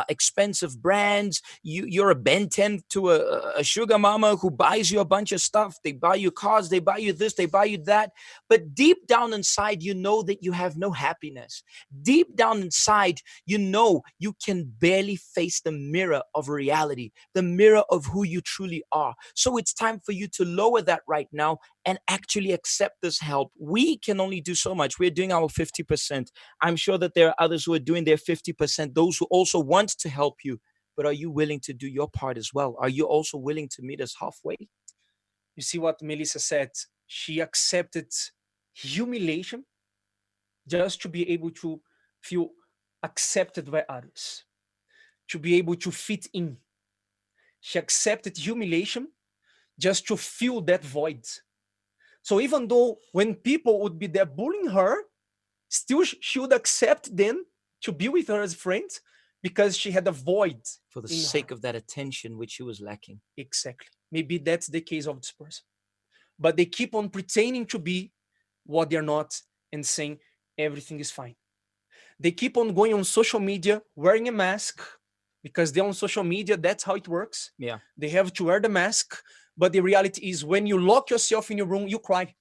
expensive brands. You're a Ben 10 to a sugar mama who buys you a bunch of stuff. They buy you cars, they buy you this, they buy you that. But deep down inside, you know that you have no happiness. Deep down inside, you know you can barely face the mirror of reality, the mirror of who you truly are. So it's time for you to lower that right now and actually accept this help. We can only do so much. We're doing our 50%. I'm sure that there are others who are doing their 50%, those who also want to help you. But are you willing to do your part as well? Are you also willing to meet us halfway? You see what Melissa said? She accepted humiliation just to be able to feel accepted by others, to be able to fit in. She accepted humiliation just to fill that void. So even though when people would be there bullying her, still she would accept them to be with her as friends because she had a void For the in sake her. of that attention which she was lacking. Exactly. Maybe that's the case of this person. But they keep on pretending to be what they're not and saying everything is fine. They keep on going on social media wearing a mask because they're on social media. That's how it works. Yeah. They have to wear the mask. But the reality is when you lock yourself in your room, you cry.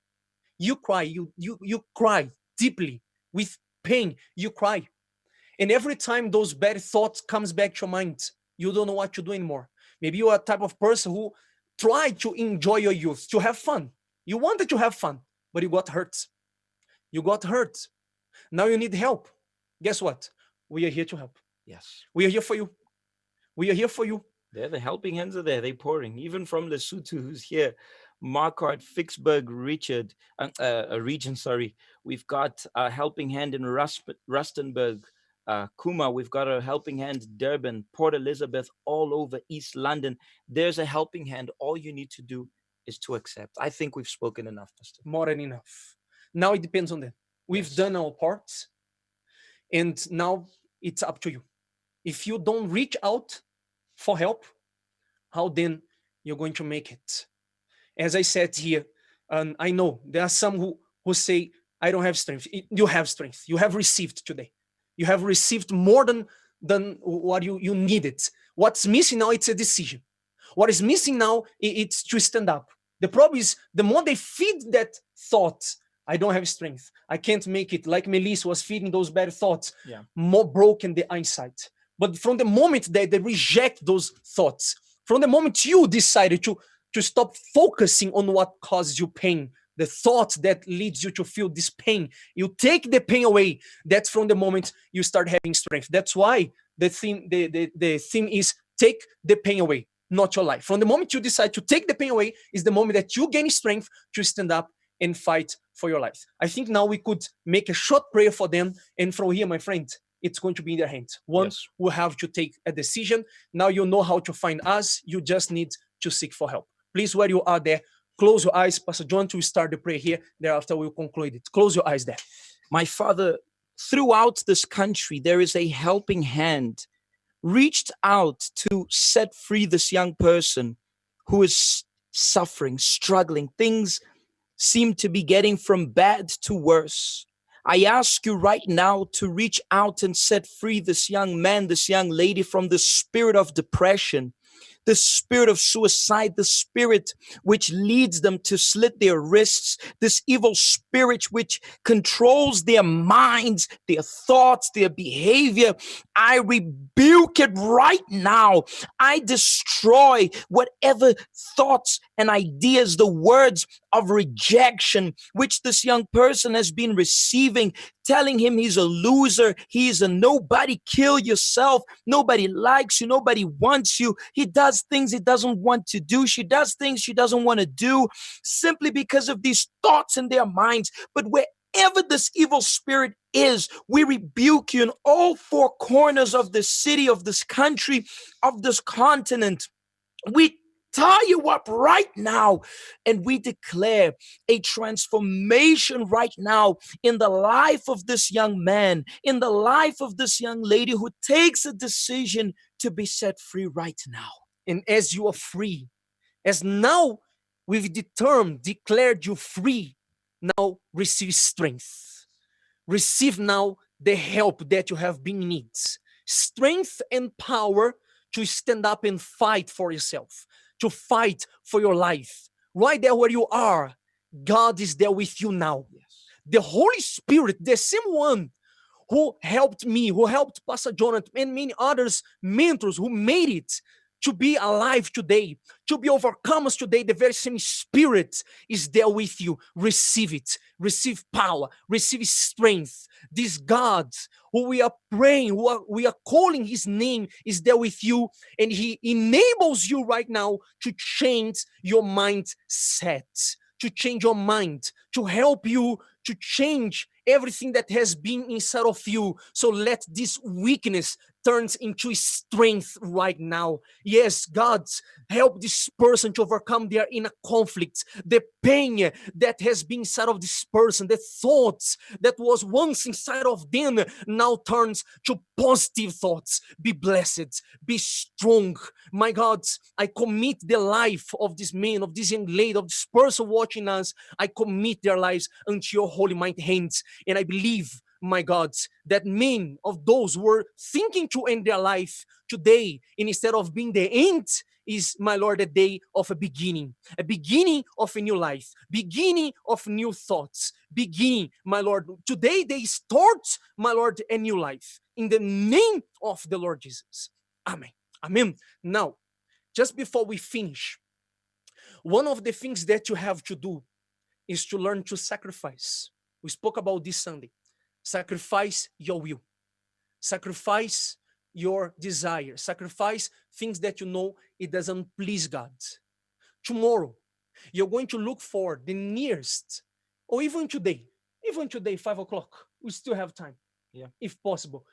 You cry. You cry deeply with pain. You cry. And every time those bad thoughts comes back to your mind, you don't know what to do anymore. Maybe you are a type of person who tried to enjoy your youth, to have fun. You wanted to have fun, but you got hurt. You got hurt. Now you need help. Guess what? We are here to help. Yes. We are here for you. We are here for you. There, the helping hands are there. They're pouring. Even from Lesotho, who's here. Marquardt, Fixburg, Richard, region, sorry. We've got a helping hand in Rustenburg. Kuma, we've got a helping hand, Durban, Port Elizabeth, all over East London. There's a helping hand. All you need to do is to accept. I think we've spoken enough, Pastor. More than enough. Now it depends on them. We've Yes. done our parts, and now it's up to you. If you don't reach out for help, how then you're going to make it? As I said here, and I know there are some who say, I don't have strength. You have strength. You have received today. You have received more than what you needed. What's missing now, it's a decision. What is missing now, it's to stand up. The problem is, the more they feed that thought, I don't have strength, I can't make it, like Melissa was feeding those bad thoughts, Yeah. more broken the eyesight. But from the moment that they reject those thoughts, from the moment you decided to stop focusing on what causes you pain, the thought that leads you to feel this pain, you take the pain away. That's from the moment you start having strength. That's why the theme is take the pain away, not your life. From the moment you decide to take the pain away is the moment that you gain strength to stand up and fight for your life. I think now we could make a short prayer for them, and from here, my friend, it's going to be in their hands. One Yes. will have to take a decision. Now you know how to find us. You just need to seek for help. Please, where you are there, close your eyes. Pastor John will start the prayer here. Thereafter, we'll conclude it. Close your eyes there. My Father, throughout this country, there is a helping hand reached out to set free this young person who is suffering, struggling. Things seem to be getting from bad to worse. I ask you right now to reach out and set free this young man, this young lady from the spirit of depression, the spirit of suicide, the spirit which leads them to slit their wrists, this evil spirit which controls their minds, their thoughts, their behavior. I rebuke it right now. I destroy whatever thoughts and ideas, the words of rejection which this young person has been receiving, telling him he's a loser, he's a nobody, kill yourself, nobody likes you, nobody wants you, he does things he doesn't want to do, she does things she doesn't want to do, simply because of these thoughts in their minds. But wherever this evil spirit is, we rebuke you in all four corners of this city, of this country, of this continent. We tie you up right now, and we declare a transformation right now in the life of this young man, in the life of this young lady who takes a decision to be set free right now. And as you are free, as now we've declared you free, now receive strength. Receive now the help that you have been needs. Strength and power to stand up and fight for yourself, to fight for your life. Right there where you are, God is there with you now. Yes. The Holy Spirit, the same one who helped me, who helped Pastor Jonathan and many others, mentors who made it to be alive today, to be overcomers today, the very same Spirit is there with you. Receive it. Receive power. Receive strength. This God who we are praying, who we are calling his name, is there with you, and he enables you right now to change your mindset, to change your mind, to help you to change everything that has been inside of you. So let this weakness turns into strength right now. Yes, God, help this person to overcome their inner conflicts, the pain that has been inside of this person, the thoughts that was once inside of them now turns to positive thoughts. Be blessed, be strong. My God, I commit the life of this man, of this young lady, of this person watching us. I commit their lives unto your holy mighty hands. And I believe, my God, that many of those who were thinking to end their life today, instead of being the end, is, my Lord, a day of a beginning of a new life, beginning of new thoughts, beginning, my Lord. Today they start, my Lord, a new life in the name of the Lord Jesus. Amen. Amen. Now, just before we finish, one of the things that you have to do is to learn to sacrifice. We spoke about this Sunday. Sacrifice your will. Sacrifice your desire. Sacrifice things that you know it doesn't please God. Tomorrow, you're going to look for the nearest, or even today, 5 o'clock, we still have time, Yeah. if possible.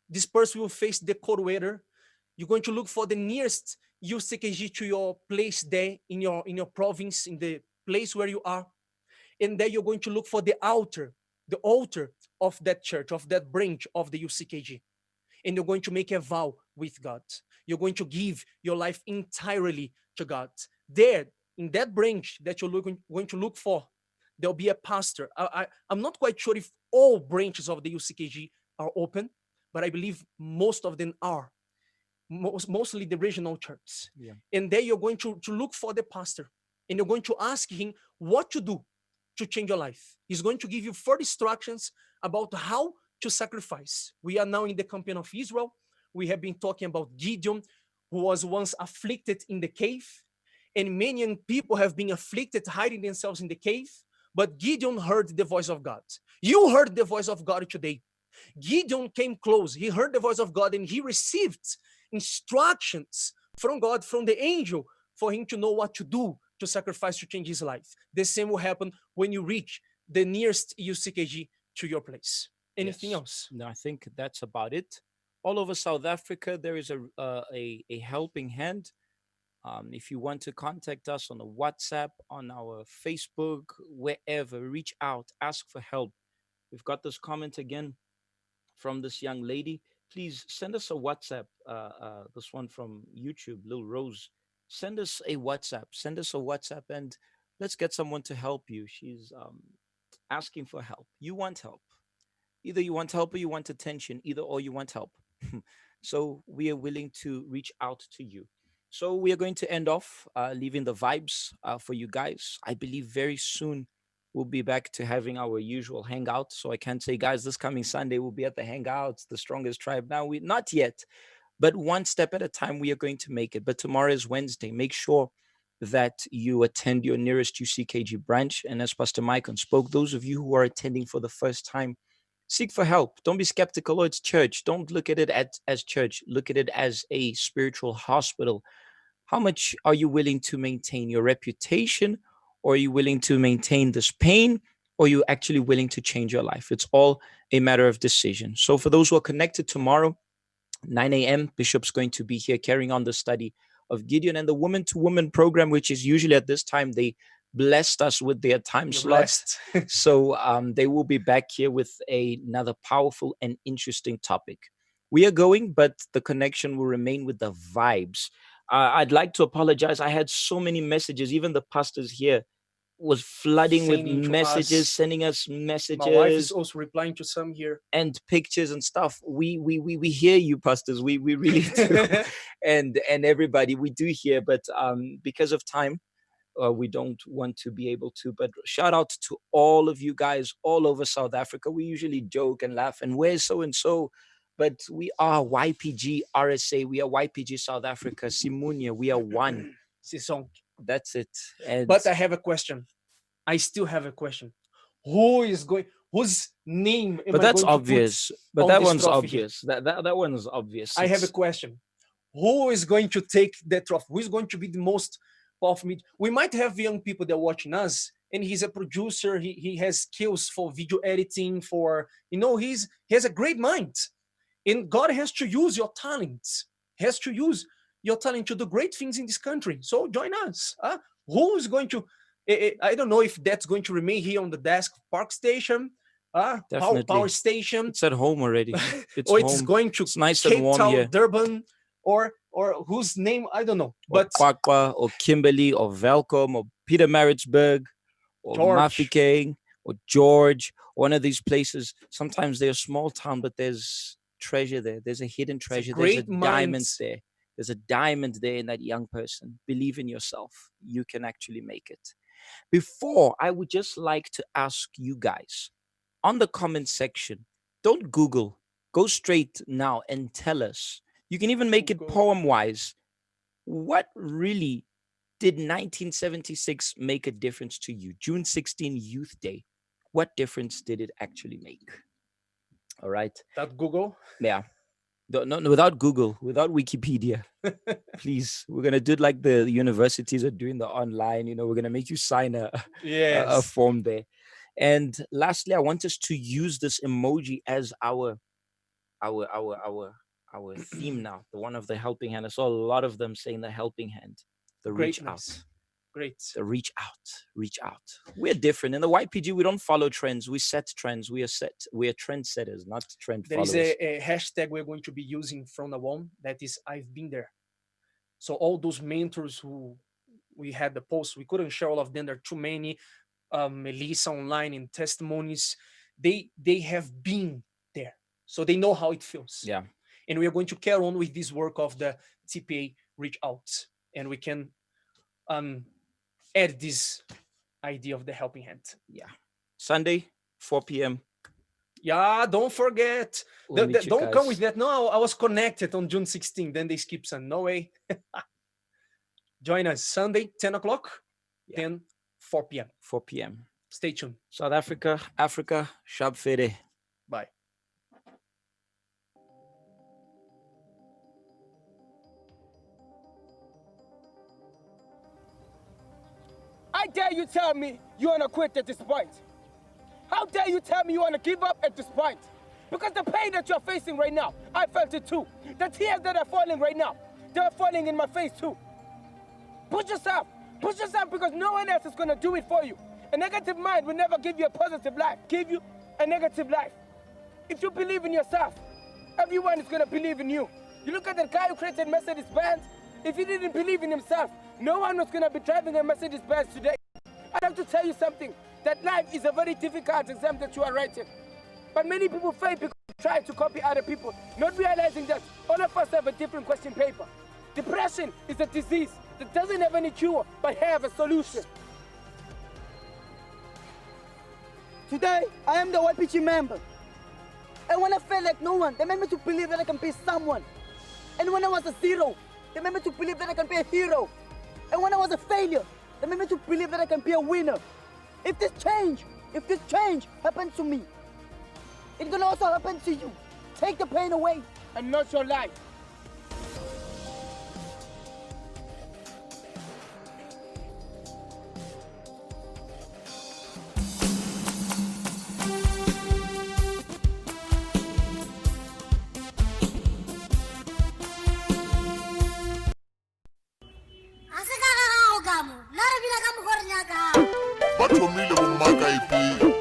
This person will face the cold weather. You're going to look for the nearest UCKG to your place there in your province, in the place where you are. And then you're going to look for the altar of that church, of that branch of the UCKG. And you're going to make a vow with God. You're going to give your life entirely to God. There, in that branch that you're going to look for, there'll be a pastor. I'm not quite sure if all branches of the UCKG are open, but I believe most of them are. Mostly the regional churches. Yeah. And there you're going to look for the pastor, and you're going to ask him what to do to change your life. He's going to give you 4 instructions about how to sacrifice. We are now in the campaign of Israel. We have been talking about Gideon, who was once afflicted in the cave, and many young people have been afflicted, hiding themselves in the cave. But Gideon heard the voice of God. You heard the voice of God today. Gideon came close. He heard the voice of God, and he received instructions from God, from the angel, for him to know what to do to sacrifice to change his life. The same will happen when you reach the nearest UCKG to your place. Anything Yes. else? No, I think that's about it. All over South Africa, there is a helping hand. If you want to contact us on the WhatsApp, on our Facebook, wherever, reach out, ask for help. We've got this comment again from this young lady. Please send us a WhatsApp. This one from YouTube, Lil Rose. Send us a WhatsApp. Send us a WhatsApp, and let's get someone to help you. She's asking for help. You want help. Either you want help or you want attention. Either or you want help. So we are willing to reach out to you. So we are going to end off leaving the vibes for you guys. I believe very soon we'll be back to having our usual hangout. So I can't say, guys, this coming Sunday we'll be at the hangouts, the strongest tribe. Now we not yet, but one step at a time we are going to make it. But tomorrow is Wednesday. Make sure that you attend your nearest UCKG branch. And as Pastor Micah spoke, those of you who are attending for the first time, seek for help. Don't be skeptical. Oh, it's church. Don't look at it as church. Look at it as a spiritual hospital. How much are you willing to maintain your reputation? Or are you willing to maintain this pain? Or are you actually willing to change your life? It's all a matter of decision. So for those who are connected tomorrow, 9 a.m., Bishop's going to be here carrying on the study of Gideon and the Woman to Woman program, which is usually at this time. They blessed us with their time You're slots. blessed. So they will be back here with another powerful and interesting topic. We are going, but the connection will remain with the vibes. I'd like to apologize. I had so many messages. Even the pastors here was flooding with Sending to messages, us. sending us My wife is messages also replying to some here. and pictures and stuff. We hear you, pastors. We really do. and everybody, we do hear, but because of time, we don't want to be able to. But shout out to all of you guys all over South Africa. We usually joke and laugh and where's so and so, but we are YPG RSA. We are YPG South Africa. Simunia. We are one. Sisson. That's it. And But I have a question. I still have a question. Whose name am but I that's going to obvious. put But on that this one's trophy here? obvious. That one is obvious. I have a It's- question. Who is going to take that trophy? Who is going to be the most powerful? We might have young people that are watching us, and he's a producer. He has skills for video editing. He has a great mind, and God has to use your talents. Has to use your talent to do great things in this country. So join us. Who is going to? I don't know if that's going to remain here on the desk, Park Station, Definitely. Power Station, It's at home already. It's or home. it's going to It's nice Cape and warm Town, here. Durban, or whose name I don't know. Or But Kwakwa, or Kimberly, or Velcom, or Peter Maritzburg, or George. Mafeking, or George, one of these places. Sometimes they're a small town, but there's treasure there. There's a hidden treasure. There's a great diamond mind. there. There's a diamond there in that young person. Believe in yourself. You can actually make it. Before, I would just like to ask you guys on the comment section, don't Google, go straight now and tell us. You can even make it Google. poem wise. What really did 1976 make a difference to you? June 16 Youth Day. What difference did it actually make? All right. That Google. Yeah. No, without Google, without Wikipedia. Please, we're gonna do it like the universities are doing the online. We're gonna make you sign a Yes. form there. And lastly, I want us to use this emoji as our our theme now, the one of the helping hand. I saw a lot of them saying the helping hand, the reach out. Greatness. Great. The reach out. We're different in the YPG. We don't follow trends. We set trends. We are trendsetters, not trend There followers. is a hashtag we're going to be using from now on, that is I've been there. So all those mentors who we had the posts, we couldn't share all of them. There are too many. Melissa online in testimonies, they have been there, so they know how it feels. Yeah. And we are going to carry on with this work of the TPA Reach Out, and we can add this idea of the helping hand. Yeah. Sunday, 4 p.m. Yeah, don't forget. We'll meet you Don't come guys. with that. No, I was connected on June 16th. Then they skip Sunday. No way. Join us Sunday, 10 o'clock, Yeah. 10, 4 p.m. 4 p.m. Stay tuned. South Africa, Shab Fede. Bye. I dare you tell me you want to quit at this point. How dare you tell me you want to give up at this point? Because the pain that you're facing right now, I felt it too. The tears that are falling right now, they're falling in my face too. Push yourself because no one else is going to do it for you. A negative mind will never give you a positive life, give you a negative life. If you believe in yourself, everyone is going to believe in you. You look at the guy who created Mercedes-Benz. If he didn't believe in himself, no one was going to be driving a Mercedes-Benz today. I'd like to tell you something, that life is a very difficult exam that you are writing. But many people fail because they try to copy other people, not realizing that all of us have a different question paper. Depression is a disease that doesn't have any cure, but have a solution. Today, I am the YPG member. And when I felt like no one, they made me to believe that I can be someone. And when I was a zero, they made me to believe that I can be a hero. And when I was a failure, they made me to believe that I can be a winner. If this change happens to me, it's gonna also happen to you. Take the pain away. And not your life. Bathomile bommaka ipile.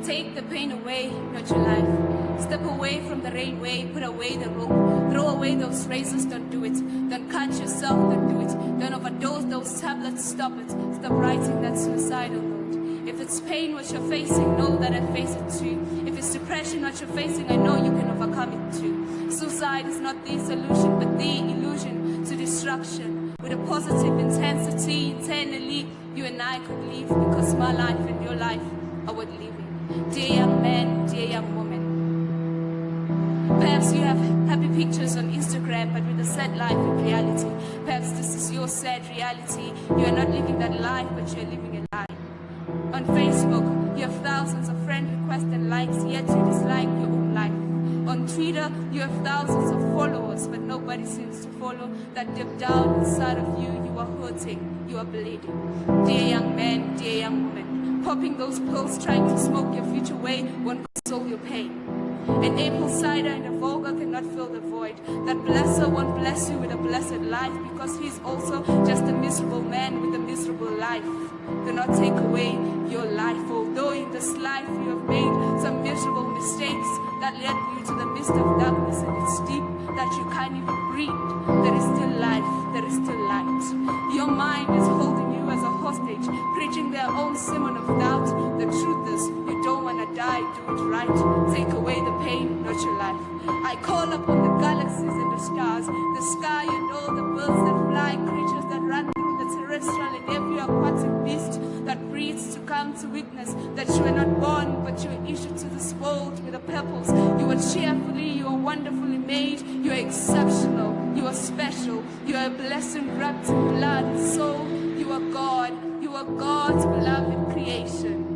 Take the pain away, not your life. Step away from the railway, put away the rope. Throw away those razors, don't do it. Don't cut yourself, don't do it. Don't overdose those tablets, stop it. Stop writing that suicidal note. If it's pain what you're facing, know that I face it too. If it's depression what you're facing, I know you can overcome it too. Suicide is not the solution, but the illusion to destruction. With a positive intensity, internally, you and I could live, because my life and your life are worth living. Dear young man, dear young woman. Perhaps you have happy pictures on Instagram, but with a sad life in reality. Perhaps this is your sad reality. You are not living that life, but you are living a lie. On Facebook, you have thousands of friend requests and likes, yet you dislike your own life. On Twitter, you have thousands of followers, but nobody seems to follow that deep down inside of you, you are hurting, you are bleeding. Dear young man, dear young woman, popping those pills, trying to smoke your future away won't console your pain. An apple cider and a vulgar cannot fill the void. That blesser won't bless you with a blessed life, because he's also just a miserable man with a miserable life. Do not take away your life, although in this life you have made some miserable mistakes that led you to the midst of darkness, and it's deep that you can't even breathe. There is still life, there is still light. Your mind is holding you as a hostage, preaching their own sermon of doubt. The truth is, you don't want to die, do it right. Take away the pain, not your life. I call upon the galaxies and the stars, the sky and all the birds that fly, creatures that run through the terrestrial and every aquatic beast that breathes, to come to witness that you are not born, but you are issued to this world with a purpose. You are cheerfully, you are wonderfully made, you are exceptional, you are special, you are a blessing wrapped in blood and soul. You are God's beloved creation.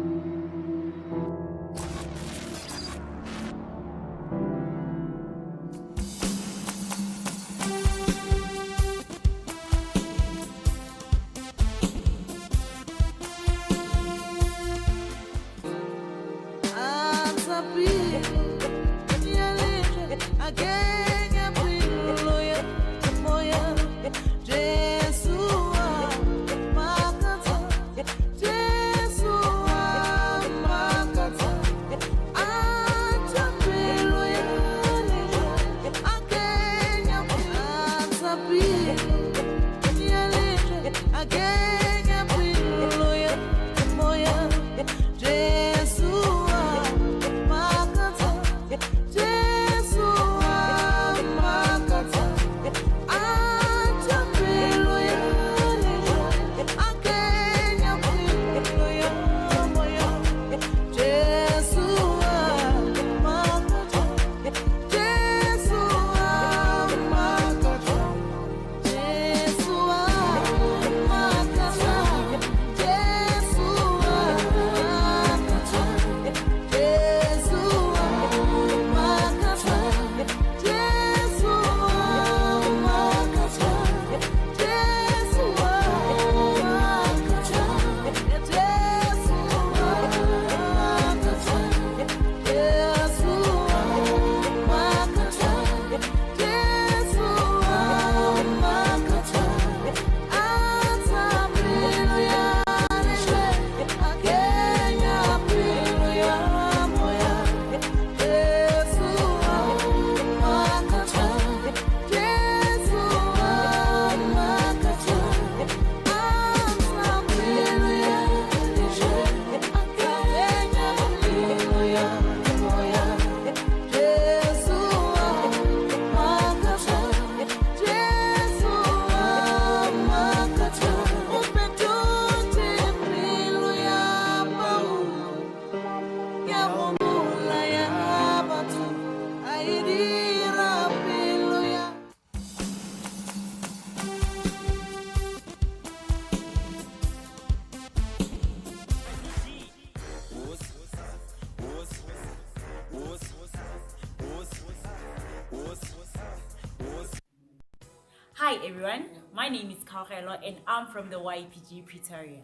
Hi everyone, my name is Kaurelo and I'm from the YPG Pretoria.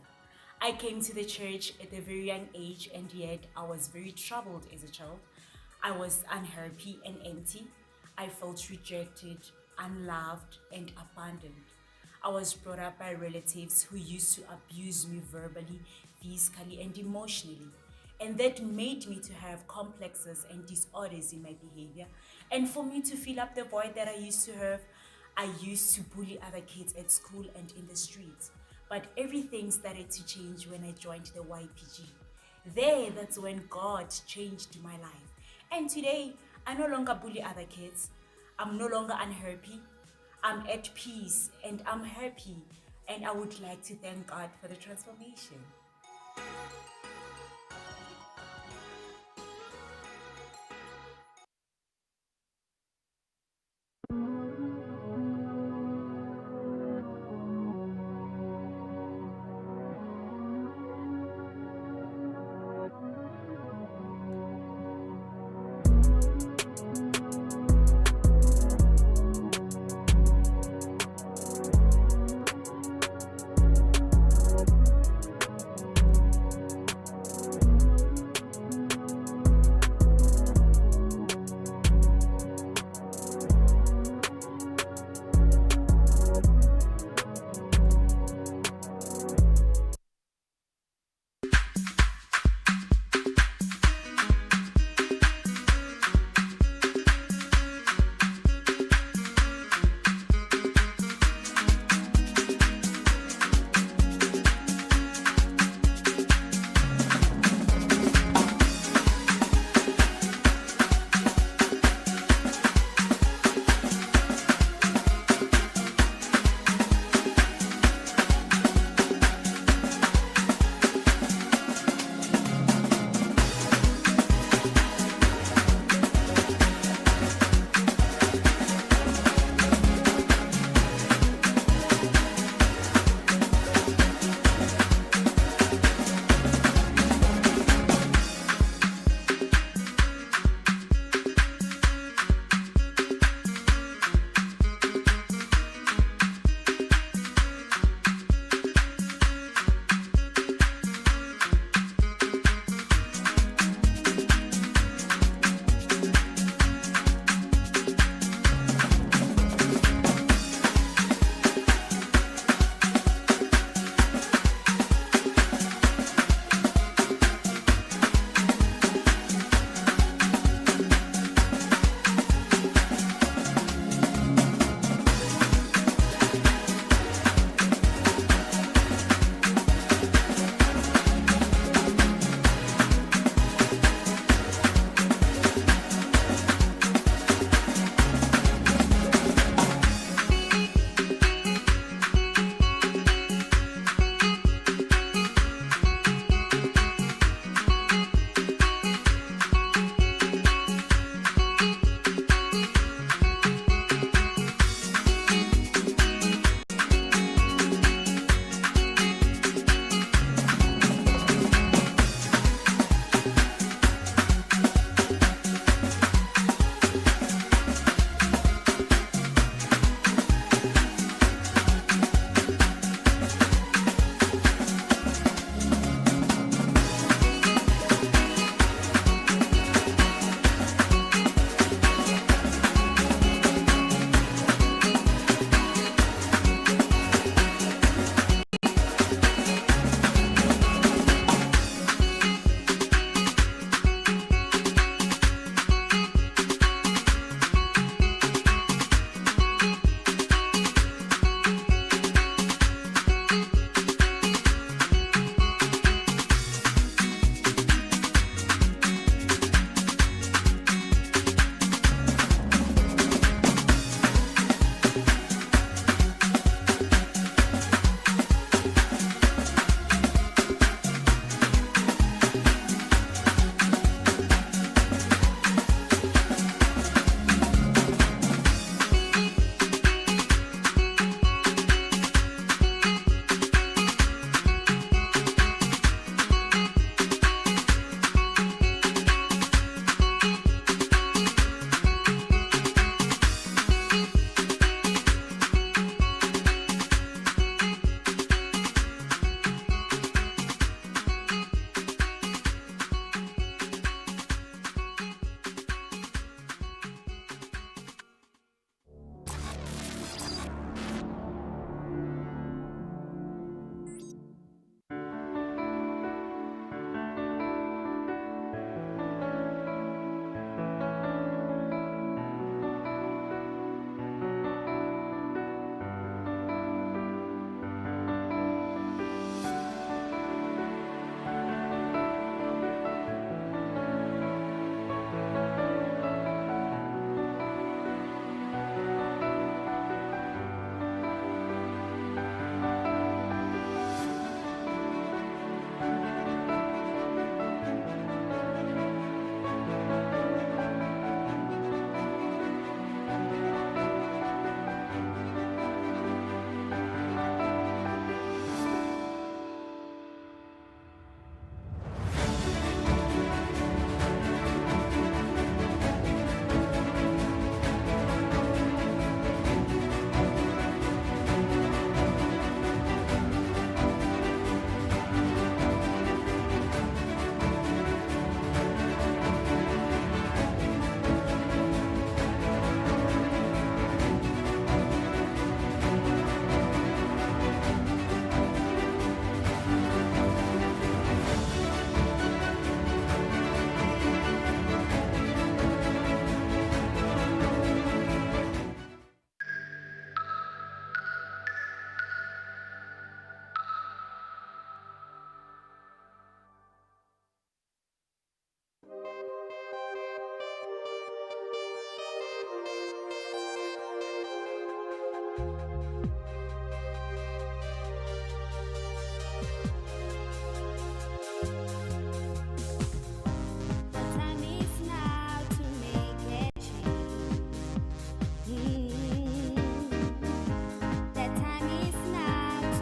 I came to the church at a very young age, and yet I was very troubled as a child. I was unhappy and empty. I felt rejected, unloved and abandoned. I was brought up by relatives who used to abuse me verbally, physically and emotionally. And that made me to have complexes and disorders in my behavior. And for me to fill up the void that I used to have, I used to bully other kids at school and in the streets. But everything started to change when I joined the YPG. That's when God changed my life. And today, I no longer bully other kids. I'm no longer unhappy. I'm at peace and I'm happy. And I would like to thank God for the transformation.